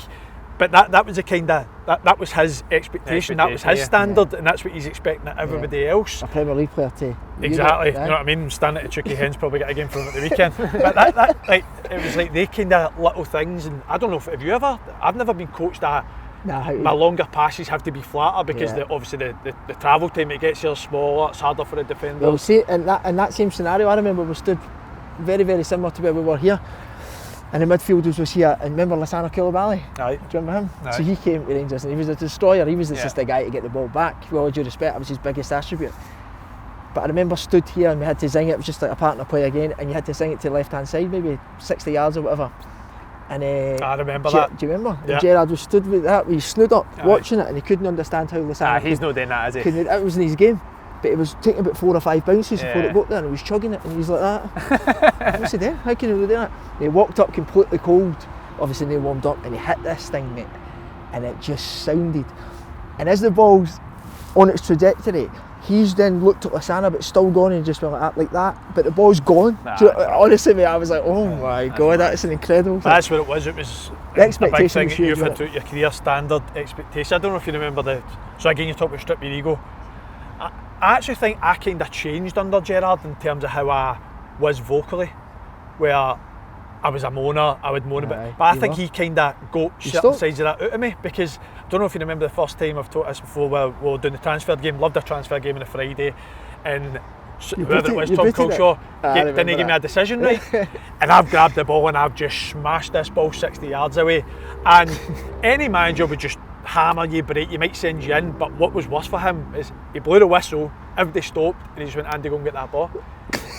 but that was the kind of, that was his expectation, that was his standard, and that's what he's expecting of everybody else. A Premier League player too. Exactly, you know what I mean? Standing at Chucky Hens, probably get a game from him at the weekend. But that like, it was like they kind of little things, and I don't know, have you ever, I've never been coached that my longer passes have to be flatter because obviously the travel time it gets here smaller, it's harder for the defender. Well, see, in that same scenario, I remember we stood very, very similar to where we were here, and the midfielders was here, and remember Lissano Koulibaly? Aye. Do you remember him? Aye. So he came to Rangers, and he was a destroyer. He was just a guy to get the ball back. With all due respect, that was his biggest attribute. But I remember stood here and we had to zing it. It was just like a partner play again, and you had to zing it to the left hand side, maybe 60 yards or whatever. And I remember that. Do you remember? Yeah. And Gerrard was stood with that, he snood up watching it, and he couldn't understand how Lissano. He's not doing that, is he? It was in his game, but he was taking about 4 or 5 bounces before it got there, and he was chugging it, and he was like that. What's he doing? How can he do that? And he walked up completely cold, obviously they warmed up, and he hit this thing, mate, and it just sounded. And as the ball's on its trajectory, he's then looked at Lasana but still gone and just went like that, but the ball's gone. Nah, Do you know, honestly mate, I was like, oh my god, that's an incredible thing. That's what it was. It was The a expectation big was thing huge, you've had wasn't throughout your career, standard expectation. I don't know if you remember so again you talk about strip your ego. I actually think I kind of changed under Gerrard in terms of how I was vocally, where I was a moaner, I would moan about, but I think he kind of got certain sides of that out of me, because I don't know if you remember the first time I've taught this before, where we were doing the transfer game, loved a transfer game on a Friday, and whoever it was, Tom Culshaw, didn't give me a decision right, and I've grabbed the ball and I've just smashed this ball 60 yards away, and any manager would just hammer you, break you, might send you in, but what was worse for him is he blew the whistle, everybody stopped, and he just went, Andy, go and get that ball.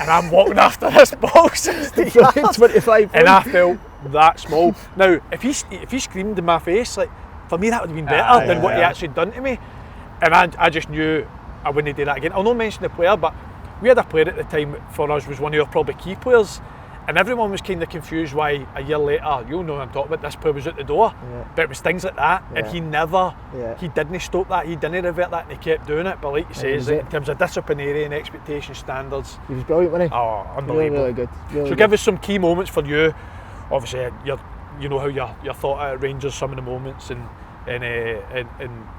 And I'm walking after this ball 60 yards, 25 and I felt that small. Now, if he screamed in my face, like, for me that would have been better than what he actually done to me. And I just knew I wouldn't do that again. I'll not mention the player, but we had a player at the time for us was one of our probably key players, and everyone was kind of confused why a year later, you'll know what I'm talking about, this player was at the door. But it was things like that, and he didn't stop that, he didn't revert that, and he kept doing it. But like you say, in terms of disciplinary and expectation standards, he was brilliant, wasn't he? Oh, unbelievable. Really good. So give us some key moments for you. Obviously, you know how you're thought at Rangers, some of the moments, and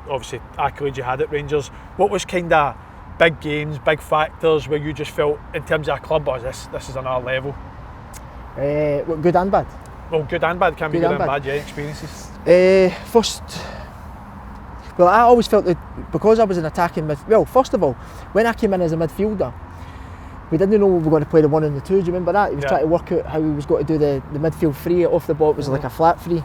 obviously accolades you had at Rangers. What was kind of big games, big factors where you just felt in terms of a club, this is another level? Good and bad. Well, good and bad, can be good and bad, experiences. First, well, I always felt that because I was an attacking well, first of all, when I came in as a midfielder, we didn't know we were going to play the 1 and the 2. Do you remember that? He was trying to work out how he was going to do the midfield free off the ball. It was like a flat free,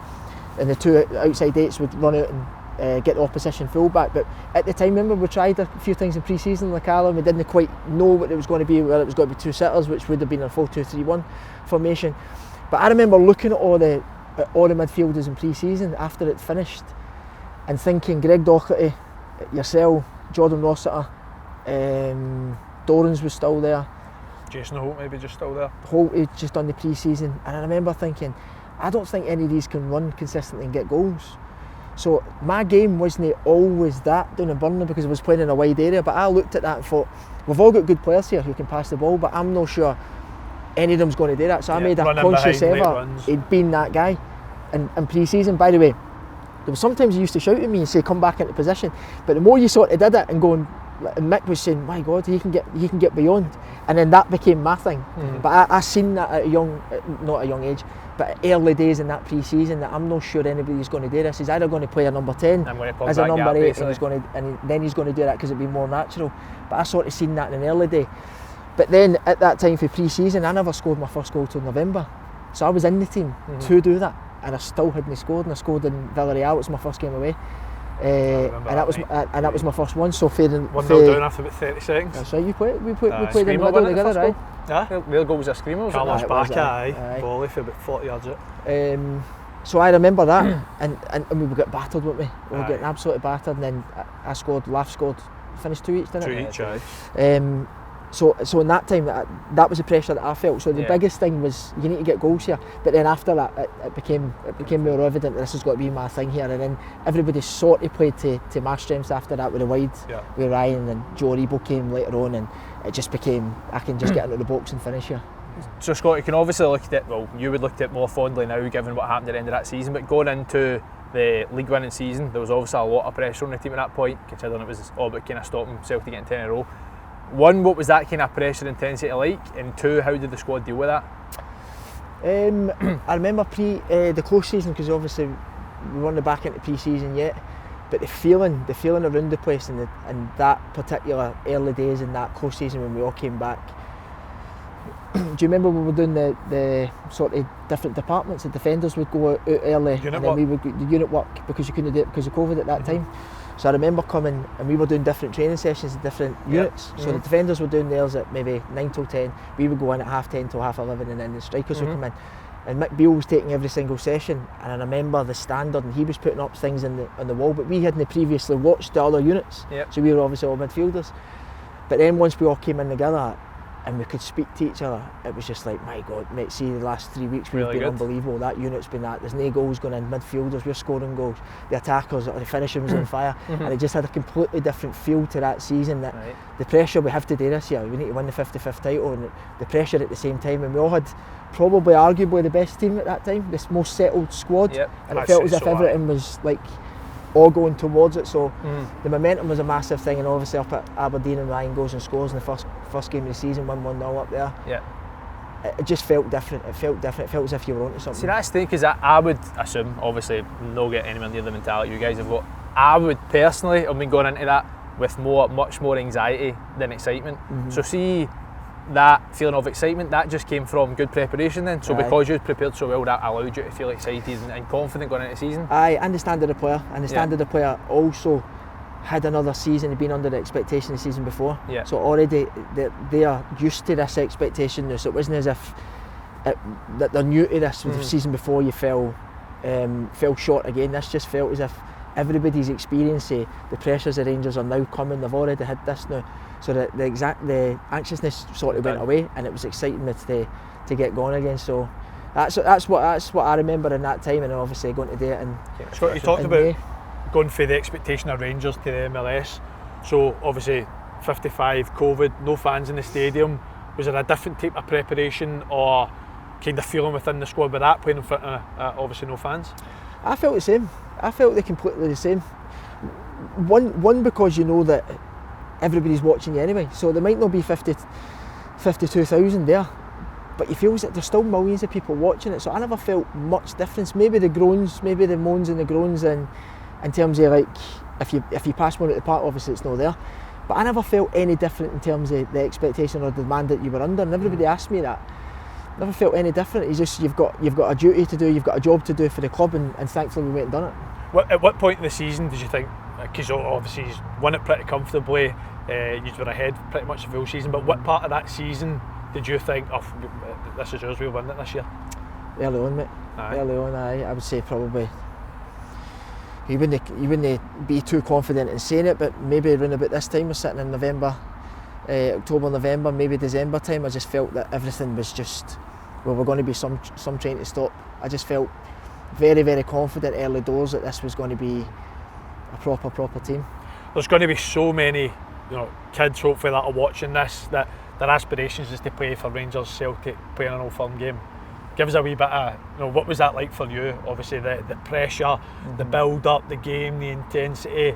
and the 2 outside 8s would run out and get the opposition full-back. But at the time, remember, we tried a few things in pre-season like Alan, we didn't quite know what it was going to be, whether it was going to be 2 sitters, which would have been a 4-2-3-1 formation. But I remember looking at all the midfielders in pre-season after it finished and thinking Greg Docherty, yourself, Jordan Rossiter, Dorans was still there, Jason Holt maybe just still there, Holt had just done the pre-season, and I remember thinking, I don't think any of these can run consistently and get goals. So my game wasn't always that down in Burnley because I was playing in a wide area, but I looked at that and thought, we've all got good players here who can pass the ball, but I'm not sure any of them's going to do that. So I made a conscious effort in being that guy in pre-season. By the way, there was sometimes he used to shout at me and say, come back into position, but the more you sort of did it and going, and Mick was saying, my God, he can get beyond, and then that became my thing. But I seen that at not a young age, but early days in that pre-season, that I'm not sure anybody's going to do this. He's either going to play a number 10 as a number 8, and then he's going to do that because it'd be more natural. But I sort of seen that in an early day. But then at that time for pre-season, I never scored my first goal till November, so I was in the team to do that, and I still hadn't scored. And I scored in Villarreal. It was my first game away. And that was my first one. So fair 1-0 down after about 30 seconds. That's right. We played in the middle together, right? Their goal was a screamer, was Carlos it? Barca, volley for about 40 yards out. So I remember that, and we got battered, weren't we? We were getting absolutely battered, and then I scored, Laugh scored, finished 2 each, didn't it? 2 each, aye. So in that time, that was the pressure that I felt. So the biggest thing was, you need to get goals here. But then after that, it became more evident that this has got to be my thing here. And then everybody sort of played to my strengths after that with the wide, with Ryan, and Joe Rebo came later on, and it just became, I can just get into the box and finish here. So Scott, you can obviously look at it, well, you would look at it more fondly now given what happened at the end of that season, but going into the league winning season, there was obviously a lot of pressure on the team at that point, considering it was all about kind of stopping Celtic getting 10 in a row. 1, what was that kind of pressure intensity like? And 2, how did the squad deal with that? I remember the close season, because obviously we weren't back into pre-season yet, but the feeling around the place in that particular early days in that close season when we all came back. Do you remember we were doing the sort of different departments? The defenders would go out early, and then we would do the unit work because you couldn't do it because of COVID at that time. So I remember coming, and we were doing different training sessions in different units. So the defenders were doing theirs at maybe 9 till 10. We would go in at 10:30 till 11:30, and then the strikers would come in. And Mick Beale was taking every single session, and I remember the standard, and he was putting up things on the wall, but we hadn't previously watched the other units, so we were obviously all midfielders. But then once we all came in together, and we could speak to each other. It was just like, my God, mate, see the last 3 weeks we've Really been good. unbelievable. That unit's been there's no goals going in, midfielders, we're scoring goals, the attackers, the finishing was on fire, and it just had a completely different feel to that season. That Right. the pressure we have today this year, we need to win the 55th title, and the pressure at the same time, and we all had probably arguably the best team at that time, this most settled squad, Yep. and it I'd felt say as if so, everything was like all going towards it. So the momentum was a massive thing, and obviously up at Aberdeen and Ryan goes and scores in the first game of the season, 1-0 up there. Yeah. It just felt different. It felt as if you were onto something. See, that's the thing, because I would assume, obviously, no get anywhere near the mentality you guys have got. I would personally have been going into that with much more anxiety than excitement. So see, that feeling of excitement, that just came from good preparation then. So Aye. because you'd prepared so well, that allowed you to feel excited and confident going into the season. Aye, and the standard of player, and the standard of player also had another season, been under the expectation the season before. Yeah. So already they are used to this expectation now. So it wasn't as if that they're new to this. The season before you fell short again. This just felt as if everybody's experiencing the pressures the Rangers are now coming. They've already had this now. So the anxiousness sort of went away, and it was exciting to get going again. So that's what I remember in that time, and obviously going to do it. And Scott, you talked about going for the expectation of Rangers to the MLS. So obviously 55, COVID, no fans in the stadium. Was there a different type of preparation or kind of feeling within the squad with that, playing in front of obviously no fans? I felt the same. I felt they completely the same. One because you know that everybody's watching you anyway, so there might not be 52,000 there, but you feel that there's still millions of people watching it. So I never felt much difference. Maybe the groans, maybe the moans and the groans, and in terms of like if you pass one at the park, obviously it's not there. But I never felt any different in terms of the expectation or the demand that you were under. And everybody asked me that. Never felt any different. It's just you've got a duty to do, you've got a job to do for the club, and thankfully we went and done it. At what point in the season did you think, because obviously he's won it pretty comfortably, you were ahead pretty much the full season, but what part of that season did you think, oh, this is yours, we'll win it this year? Early on, mate. Aye. Early on, I would say probably. You wouldn't be too confident in saying it, but maybe around about this time, we're sitting in November, October, November, maybe December time, I just felt that everything was just, well, we're going to be some trying to stop. I just felt very, very confident early doors that this was going to be a proper team. There's going to be so many, kids hopefully that are watching this that their aspirations is to play for Rangers, Celtic, play in an Old Firm game. Give us a wee bit of, what was that like for you? Obviously the pressure, the build up, the game, the intensity.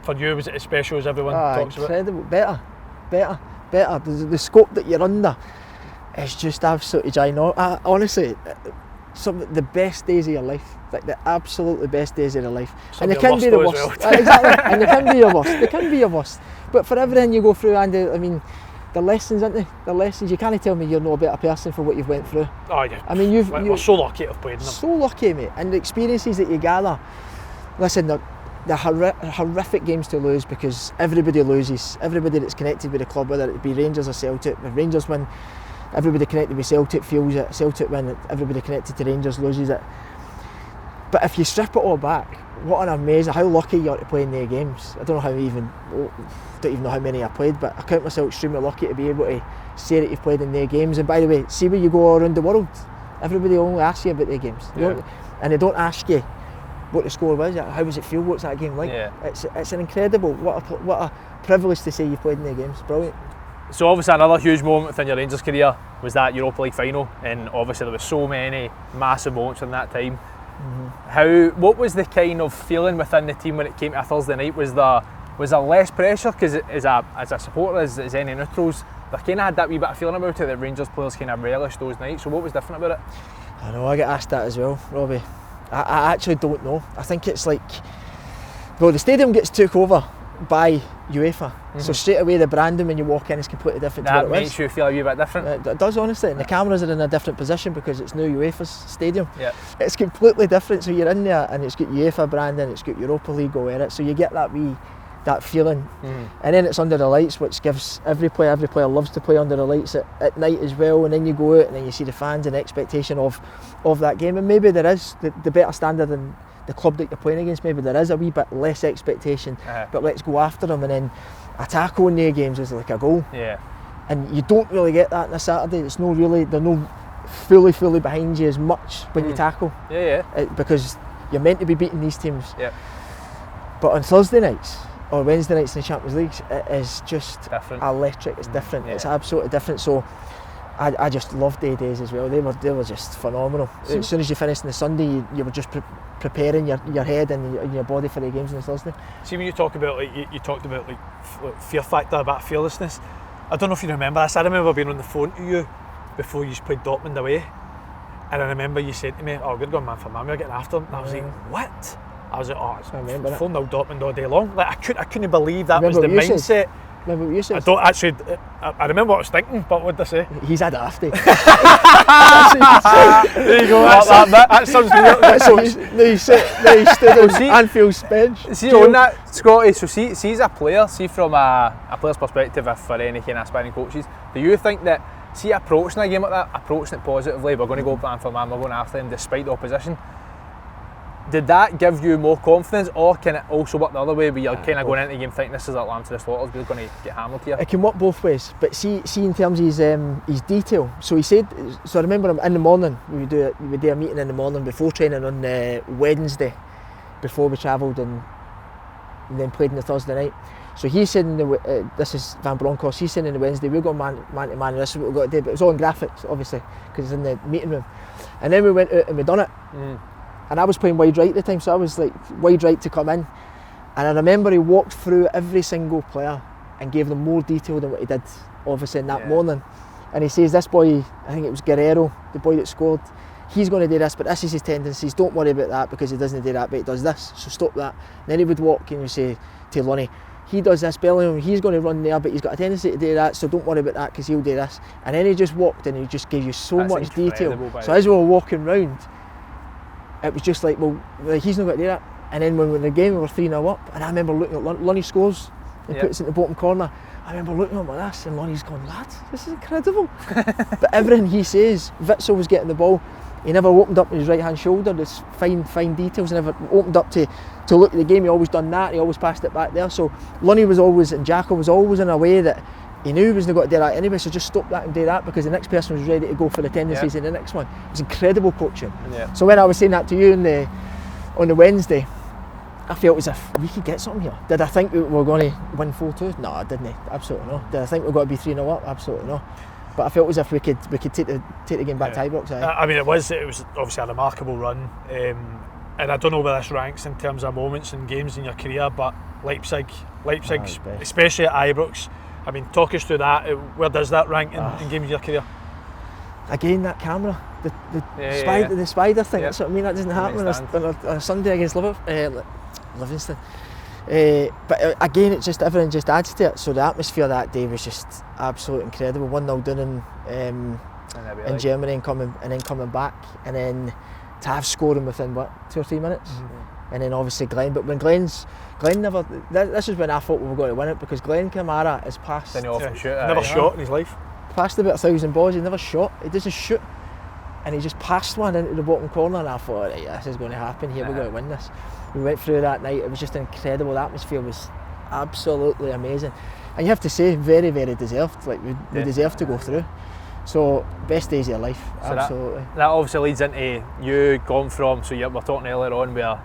For you, was it as special as everyone talks about? Incredible, better. The scope that you're under is just absolutely ginormous. Honestly, some of the best days of your life, like the absolutely best days of your life. Some and of they your can be the worst worst. though as well. Exactly, and they can be your worst. They can be your worst. But for everything you go through, Andy, I mean, the lessons, aren't they? The lessons. You can't tell me you're not a better person for what you've went through. Oh yeah. I mean, we're so lucky to have played in them. So lucky, mate. And the experiences that you gather. Listen, they're horrific games to lose because everybody loses. Everybody that's connected with the club, whether it be Rangers or Celtic. If Rangers win, everybody connected with Celtic feels it. Celtic win, everybody connected to Rangers loses it. But if you strip it all back, what an amazing, how lucky you are to play in their games. I don't even know how many I played, but I count myself extremely lucky to be able to say that you've played in their games. And by the way, see where you go around the world, everybody only asks you about their games. And they don't ask you what the score was, how does it feel, what's that game like. It's an incredible, what a privilege to say you've played in their games. Brilliant. So obviously another huge moment within your Rangers career was that Europa League Final, and obviously there was so many massive moments in that time. What was the kind of feeling within the team when it came to a Thursday night? Was there less pressure? Because as a supporter, as any neutrals, they kind of had that wee bit of feeling about it that Rangers players kind of relished those nights. So what was different about it? I know, I get asked that as well, Robbie. I actually don't know. I think it's like, well, the stadium gets took over by UEFA, so straight away the branding when you walk in is completely different to what it was. That makes you feel a wee bit different? It does, honestly, and the cameras are in a different position because it's now UEFA's stadium. Yeah. It's completely different, so you're in there and it's got UEFA branding, it's got Europa League all in it, so you get that feeling. And then it's under the lights, which gives every player loves to play under the lights at night as well, and then you go out and then you see the fans and the expectation of that game, and maybe there is the better standard than the club that you're playing against, maybe there is a wee bit less expectation, but let's go after them, and then a tackle in their games is like a goal. Yeah. and you don't really get that on a Saturday. It's no really, they're no fully behind you as much when you tackle. Because you're meant to be beating these teams. But on Thursday nights or Wednesday nights in the Champions League, it is just different. Electric. It's different. It's absolutely different. So I just loved the days as well. They were just phenomenal. As soon as you finished on the Sunday, you were just preparing your head and your body for the games on the Thursday. See, when you talk about you talked about fear factor, about fearlessness. I don't know if you remember this. I remember being on the phone to you before you played Dortmund away, and I remember you saying to me, "Oh, we're going man for man. We're getting after them." And I was like, "What?" I was like, "Oh, it's 4-0 Dortmund all day long." Like I couldn't believe that was the mindset. Remember what you said? I don't actually. I remember what I was thinking, but what did I say? He's had a half day. There you go. That sounds weird. No, he stood on Anfield's bench. See on that, Scotty. So see as a player, see from a player's perspective, if for any kind of aspiring coaches, do you think that approaching a game like that, approaching it positively, we're going to go man for man, we're going after them despite the opposition? Did that give you more confidence, or can it also work the other way, where you're kind of going into the game thinking this is a lamb to the slaughter, we're going to get hammered here? It can work both ways, but see in terms of his detail. So he said. So I remember him in the morning. We would do a meeting in the morning before training on Wednesday, before we travelled and then played on the Thursday night. So he said, this is Van Bronckhorst. He said on the Wednesday we're going man to man. This is what we've got to do. But it was all in graphics, obviously, because it's in the meeting room. And then we went out and we done it. And I was playing wide right at the time, so I was like wide right to come in. And I remember he walked through every single player and gave them more detail than what he did, obviously, in that morning. And he says, this boy, I think it was Guerrero, the boy that scored, he's going to do this, but this is his tendencies. Don't worry about that because he doesn't do that, but he does this, so stop that. And then he would walk and he would say to Lonnie, he does this, Bellingham, he's going to run there, but he's got a tendency to do that, so don't worry about that because he'll do this. And then he just walked and he just gave you so much detail. So as we were walking round, it was just like, well, he's not got to do that. And then when we were in the game, we were 3-0 up, and I remember looking at Lonnie scores and puts it in the bottom corner. I remember looking at him like this, and Lonnie's going, lads, this is incredible. But everything he says, Witzel was getting the ball, he never opened up his right hand shoulder, there's fine details, he never opened up to look at the game, he always done that, he always passed it back there. So Lonnie was always, and Jacko was always in a way that he knew he wasn't going to do that anyway, so just stop that and do that because the next person was ready to go for the tendencies in the next one. It was incredible coaching. So when I was saying that to you on the Wednesday, I felt as if we could get something here. Did I think we were going to win 4-2? No, I didn't. Absolutely not. Did I think we were going to be 3-0 up? Absolutely not. But I felt as if we could take the game back to Ibrox. I mean, it was obviously a remarkable run, and I don't know where this ranks in terms of moments and games in your career, but Leipzig, especially at Ibrox. I mean, talk us through that. Where does that rank in games in your career? Again, that camera, the spider thing. That's what I mean. That doesn't happen on a Sunday against Livingston. But again, it's just everything just adds to it. So the atmosphere that day was just absolutely incredible. 1-0 down in Germany and then coming back, and then to have scoring within 2 or 3 minutes, and then obviously Glenn. But when Glenn never. This is when I thought we were going to win it because Glenn Kamara is past. Never shot in his life. Passed about 1,000 balls. He never shot. He doesn't shoot, and he just passed one into the bottom corner. And I thought, right, this is going to happen here. We're going to win this. We went through that night. It was just incredible. The atmosphere was absolutely amazing, and you have to say, very, very deserved. Like we deserved to go through. So best days of your life, so absolutely. That obviously leads into you gone from. So we're talking earlier on where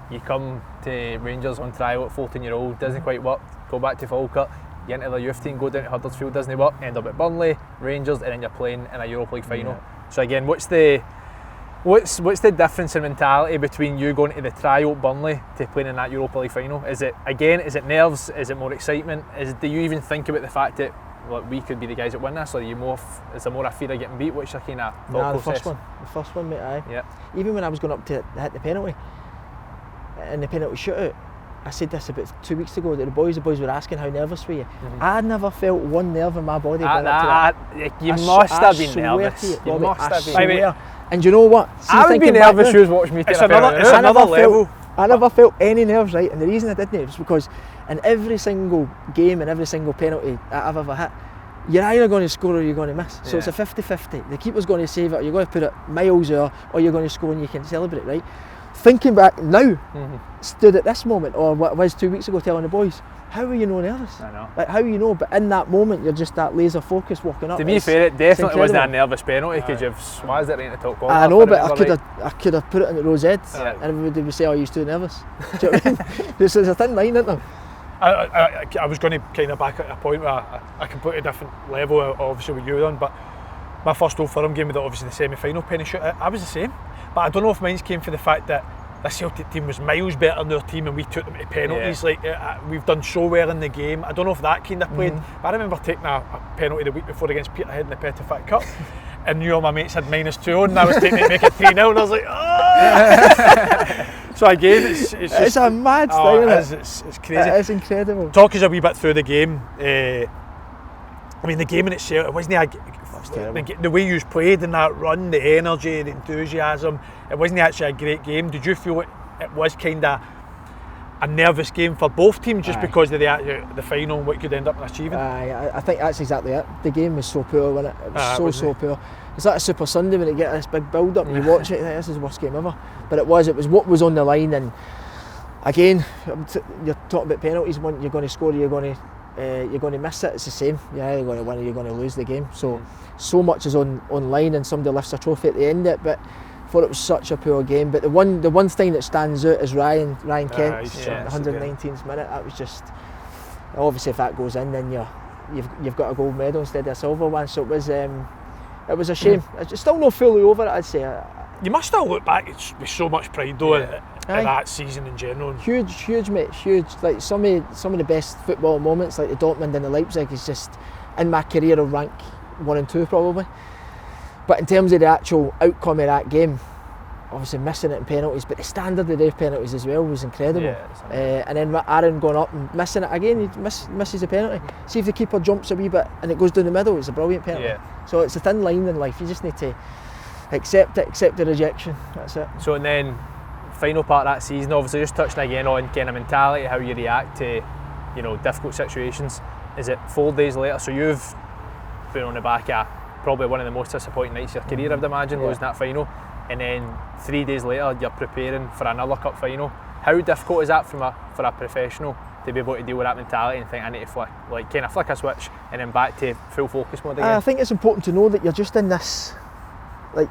you come to Rangers on trial at 14-year-old, doesn't quite work. Go back to Falkirk. You enter the youth team, go down to Huddersfield, doesn't work. End up at Burnley, Rangers, and then you're playing in a Europa League Final. So again, what's the difference in mentality between you going to the trial at Burnley to playing in that Europa League Final? Is it nerves? Is it more excitement? Do you even think about the fact that we could be the guys that win this, or is there more a fear of getting beat? What's your kind of thought process? The first one, mate. Aye. Even when I was going up to hit the penalty in the penalty shootout, I said this about 2 weeks ago that the boys were asking how nervous were you. I never felt one nerve in my body going up to that. You must have been nervous. You must have been. And you know what? I would be nervous if you was watching me take a penalty. It's another level. I never felt any nerves, right? And the reason I didn't was because in every single game and every single penalty that I've ever hit, you're either going to score or you're going to miss. So it's a 50-50. The keeper's going to save it, or you're going to put it miles or you're going to score and you can celebrate, right? thinking back now, stood at this moment, or what was 2 weeks ago, telling the boys, how are you no nervous? I know. Like, how are you know? But in that moment, you're just that laser focus walking up. To be fair, it definitely wasn't a nervous penalty because you've swazzed it right in the top corner. I know, but I could have put it in the rose head, and everybody would say, "Oh, you're too nervous." Do you know what I mean? There's a thin line, isn't there? I was going to kind of back at a point where a completely different level, obviously, what you were on, but my first Old Firm game with obviously the semi-final penny shoot, I was the same. But I don't know if mine came from the fact that the Celtic team was miles better than their team and we took them to penalties. Like we've done so well in the game. I don't know if that kind of played. But I remember taking a penalty the week before against Peterhead in the Pettifat Cup, and all my mates had -2 on, and I was taking it to make it 3-0, and I was like, oh! So again, it's just, it's a mad thing. It's crazy. It's incredible. Talk us a wee bit through the game. I mean, the game in itself, it wasn't the way you played in that run, the energy, the enthusiasm. It wasn't actually a great game. Did you feel it was kind of a nervous game for both teams just because of the final and what you could end up achieving? I think that's exactly it. The game was so poor, wasn't it? It was so poor. It's like a Super Sunday when you get this big build up and you watch it, you think this is the worst game ever. But it was what was on the line, and again, you're talking about penalties. When you're going to score, you're going to miss it. It's the same. You're either going to win or you're going to lose the game. So much is on line, and somebody lifts a trophy at the end of it. But I thought it was such a poor game. But the one thing that stands out is Ryan Kent's 119th minute. That was just, obviously if that goes in, then you've got a gold medal instead of a silver one. So it was a shame. It's still not fully over, I'd say. You must still look back with so much pride though at that season in general. Huge mate, huge. Like some of the best football moments, like the Dortmund and the Leipzig, is just in my career will rank 1 and 2 probably. But in terms of the actual outcome of that game, obviously missing it in penalties, but the standard of their penalties as well was incredible. And then Aaron going up and missing it again, he misses the penalty. See if the keeper jumps a wee bit and it goes down the middle, it's a brilliant penalty. So it's a thin line in life, you just need to accept the rejection, that's it. So and then final part of that season, obviously just touching again on kind of mentality, how you react to difficult situations. Is it 4 days later, so you've been on the back of probably one of the most disappointing nights of your career, I'd imagine, losing that final, and then 3 days later you're preparing for another cup final. How difficult is that for a professional to be able to deal with that mentality and think I need to flick a switch and then back to full focus mode again? I think it's important to know that you're just in this, like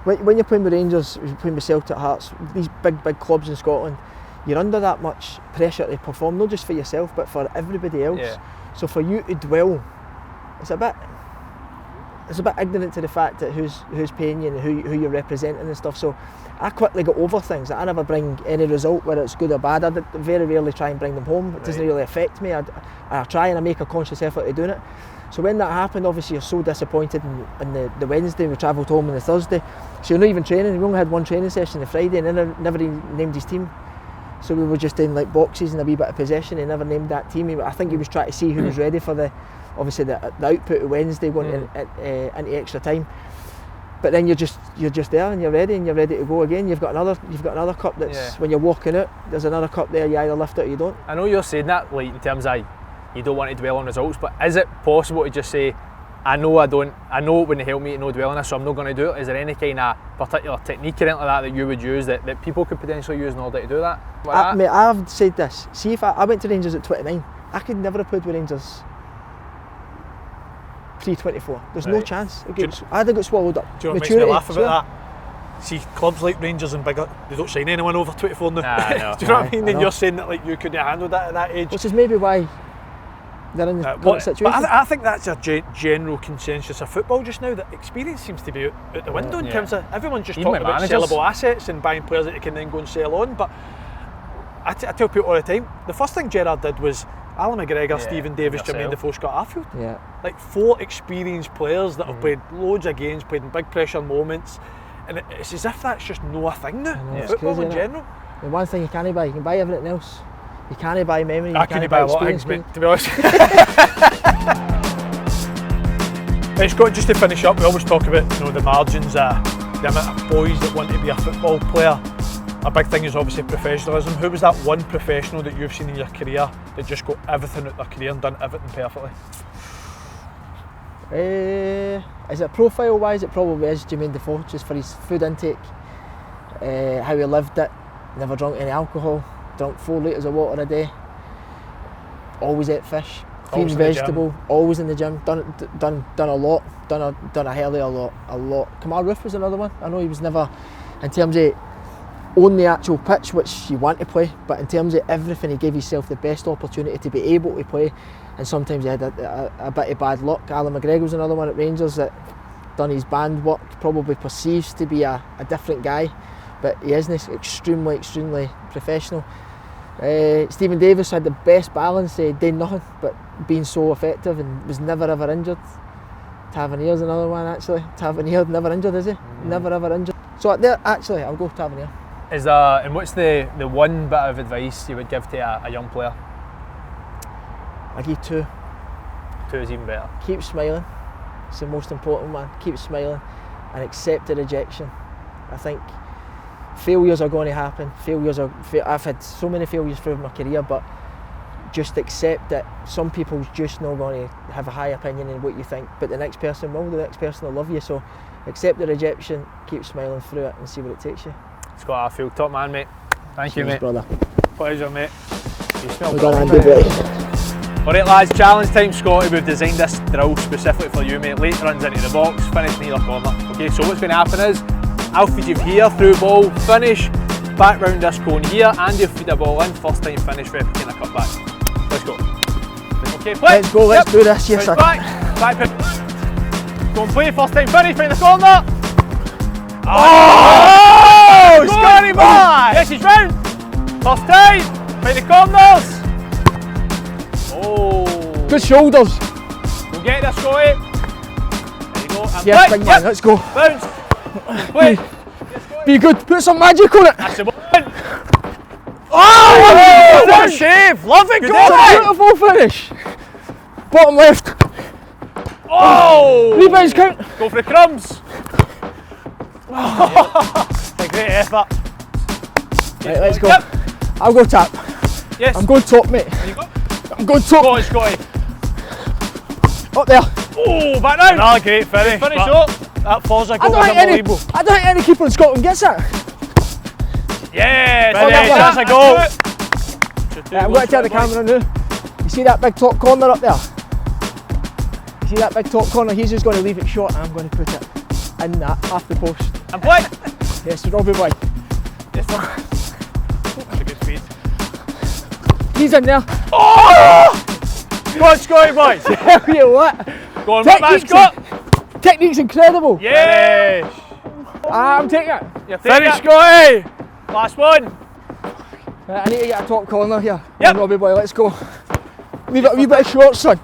when you're playing with Rangers, you're playing with Celtic, Hearts, these big clubs in Scotland, you're under that much pressure to perform, not just for yourself but for everybody else. So for you to dwell, it's a bit ignorant to the fact that who's paying you and who you're representing and stuff. So I quickly got over things. I never bring any result, whether it's good or bad. I very rarely try and bring them home. It doesn't really affect me. I try and I make a conscious effort of doing it. So when that happened, obviously you're so disappointed in the Wednesday. We travelled home on the Thursday, so you're not even training. We only had one training session the Friday, and never even named his team. So we were just in like boxes and a wee bit of possession. He never named that team. I think he was trying to see who was ready for the output of Wednesday going into extra time. But then you're just there and you're ready to go again. You've got another cup that's when you're walking out. There's another cup there. You either lift it or you don't. I know you're saying that like in terms of you don't want to dwell on results, but is it possible to just say, I know it wouldn't help me to no dwell on this, so I'm not going to do it? Is there any kind of particular technique or anything like that you would use that people could potentially use in order to do that? Mate, I've said this. See, if I went to Rangers at 29, I could never have played with Rangers pre-24. There's no chance. I'd have got swallowed up. Do you know what makes me laugh about that? See, clubs like Rangers and bigger, they don't sign anyone over 24 now. Do you know what I mean? And you're saying that like you couldn't have handled that at that age. Which is maybe why they're in the current situation. But I think that's a general consensus of football just now, that experience seems to be out the window in terms of everyone's just talking about sellable assets and buying players that you can then go and sell on. But I tell people all the time, the first thing Gerrard did was Alan McGregor, Stephen Davis, Jermaine Defoe, Scott Arfield. Like 4 experienced players that have played loads of games, played in big pressure moments, and it's as if that's just no thing now. Football in general. The one thing you can't buy, you can buy everything else. You can't buy memory. I can't buy a lot of things, mate, to be honest. Scott, just to finish up, we always talk about the margins, the amount of boys that want to be a football player. A big thing is obviously professionalism. Who was that one professional that you've seen in your career that just got everything out their career and done everything perfectly? Is it profile wise? It probably is Jermaine Defoe, just for his food intake. how he lived it. Never drunk any alcohol. Drunk 4 litres of water a day. Always ate fish. Feeding vegetable. Always in the gym. Done a lot. Done a hell of a lot. Kamal Roof was another one. I know he was never, in terms of on the actual pitch, which you want to play, but in terms of everything, he gave himself the best opportunity to be able to play, and sometimes he had a bit of bad luck. Alan McGregor was another one at Rangers that done his band work, probably perceives to be a different guy, but he isn't. Extremely professional. Stephen Davis had the best balance, doing nothing but being so effective and was never ever injured. Tavernier's another one actually. Tavernier never injured, is he? Never ever injured. So there, actually, I'll go Tavernier. And what's the one bit of advice you would give to a young player? I give 2. 2 is even better. Keep smiling. It's the most important one. Keep smiling and accept the rejection. I think failures are going to happen. I've had so many failures through my career, but just accept that some people's just not going to have a high opinion in what you think, but the next person will. The next person will love you. So accept the rejection, keep smiling through it, and see where it takes you. Scott Arfield, top man, mate. Thank you, mate. Brother. Pleasure, mate. You smell Well done, good, Andy. Alright lads, challenge time, Scotty. We've designed this drill specifically for you, mate. Late runs into the box, finish near the corner. Okay, so what's going to happen is, I'll feed you here, through ball, finish, back round this cone here, and you'll feed the ball in, first time finish, replicating a cut back. Let's go. Okay, play. Let's go, let's do this, yes sir. Back pick. Go and play, first time finish, find the corner. Oh! Scotty boy! Yes, he's round. First time, find the corners. Oh. Good shoulders. Go get this, Scotty. There you go. And Yes, play. big man, let's go. Bounce. Play. Be good, put some magic on it. That's the one. Oh! What a shave! Love it, It's a beautiful finish. Bottom left. Oh! Rebounds count. Go for the crumbs. A great effort. Right, let's go. Yep. I'll go tap. Yes. I'm going top, mate. There you go. I'm going top. Go on, Scotty. Up there. Oh, back down. Another great finish. Finish but up. That Forza I goal don't was think any. unbelievable. I don't think any keeper in Scotland gets that. Yes. Finish, that that's a goal. Right, I'm going to tell the camera now. You see that big top corner up there? You see that big top corner? He's just going to leave it short, and I'm going to put it in that, off the post. And play. Yes, Robbie boy. Yes, that's a good speed. He's in there. Oh! Go on, Scotty boy. Tell you what. Go on, man, Scott. Technique's incredible. Yes. I'm taking it. You're Finish, taking it. Scotty. Last one. Right, I need to get a top corner here. Yep. Come on, Robbie boy, let's go. Leave it a wee bit short, son.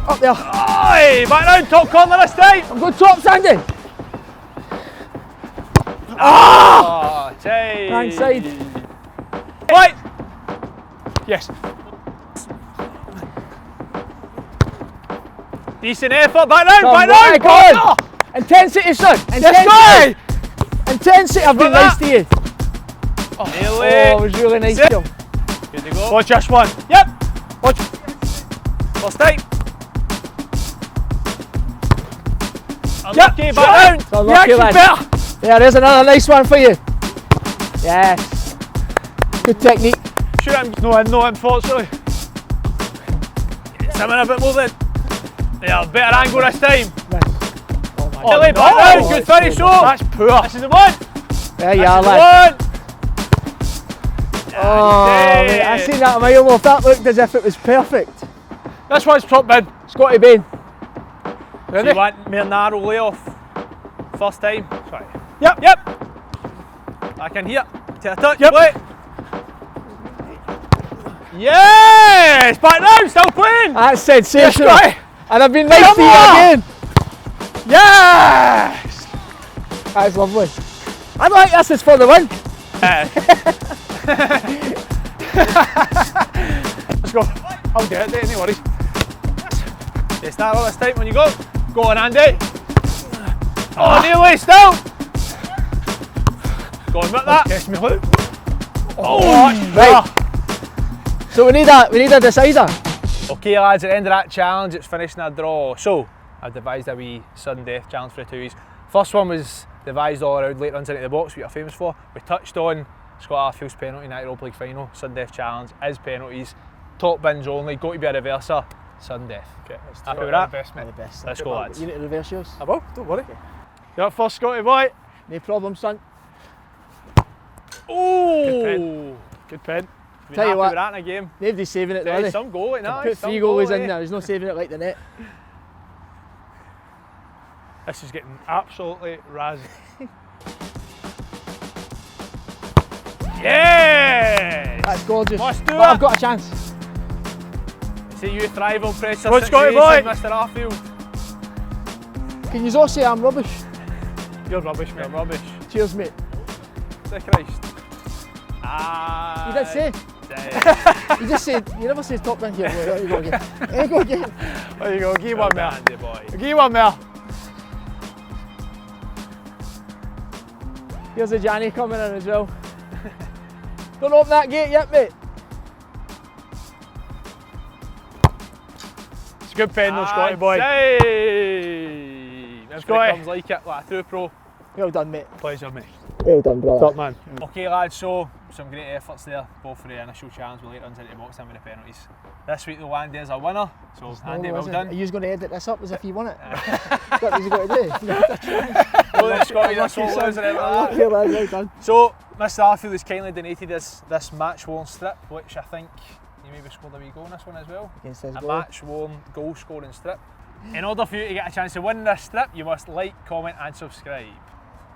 Up there. Oi, back down, top corner this time. I'm going top, Sandy. Ah! Oh, Right side. Right. Yes. Decent effort, back down, Come back on, down. go on. Corner. Intensity, son. Yes, Intensity. Intensity. I've been Got nice to you. Nearly. Oh, it was really nice Sit. to him. Good to go. Watch this one. Yep. Watch. First time. Yep. Unlucky, back down. Unlucky, Yeah, lad. better. Yeah, there's another nice one for you. Yes. Good technique. Shoot him. No, unfortunately. Come in a bit more then. Yeah, better angle this time. Oh my Nearly, God. back down. Oh, Good finish, so. That's poor. This is the one. There you This are, is the lad. one. Oh, mate, I seen that a mile off. That looked as if it was perfect. This one's top mid. Scotty Bain. So you want more narrow layoff. First time. Sorry. Yep. Back in here. To a touch. Yep. Play. Yes! Back down, still playing! That's sensational. Yes, Scotty. And I've been nice Come to you on. again. Yes! That's lovely. I don't think this is for the win. Let's go. I'll get it, no worries. You start all this time when you go. Go on, Andy. Oh, nearly, still. Go on, with that. Test me, look. Oh, that's right. poor. So we need a decider. Okay, lads, at the end of that challenge, it's finishing a draw. So, I've devised a wee sudden death challenge for the 2 weeks. First one was devised all around late runs into the box, what you're famous for. We touched on Scott Arfield's penalty in that Europa League Final, sudden death challenge, is penalties, top bins only, got to be a reverser, sudden death. Okay, Happy with that? The best. Let's go, lads. You need to reverse yours. I will, don't worry. You're up first, Scotty boy. No problem, son. Oh! Good pen. Been Tell you happy what, with that in a game. Nobody's saving it, though, are There's they? some goal in that. Put 3 goalies in there, there's no saving it like the net. This is getting absolutely razzed. Yes! That's gorgeous. Must do But it. I've got a chance. See you thrive on pressure Go on, Scotty situation, boy. Mr. Arfield. Can you all say I'm rubbish? You're rubbish, mate. You're rubbish. Cheers, mate. The Christ. Ah. You did say. You just said, you never say top down here. There you go again. There you go again. There you go, give one more. Andy boy. Give one more. Here's a Johnny coming in as well. Don't open that gate yet, mate. It's a good pen though, Scotty boy. Hey! Scotty. Comes like it, like a true pro. Well done, mate. Pleasure, mate. Well done, brother. Top man. Okay lads, so some great efforts there, both for the initial challenge with late runs into the box and with the penalties. This week though, Andy is a winner, so Andy, well done. Are you going to edit this up as if you won it? What have you got to do? Well, that's Scotty, that's all loser out like that. Okay, lad, well done. So, Mr. Arfield has kindly donated this match-worn strip, which I think you maybe scored a wee goal in this one as well. Against his A goal. match-worn goal-scoring strip. In order for you to get a chance to win this strip, you must like, comment and subscribe.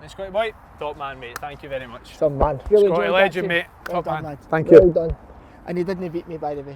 Right, Scotty boy, top man mate, thank you very much. Some man. Really Scotty enjoyed that legend, too. mate. Well Top done, man. lad. Thank you. Well done. And he didn't beat me, by the way.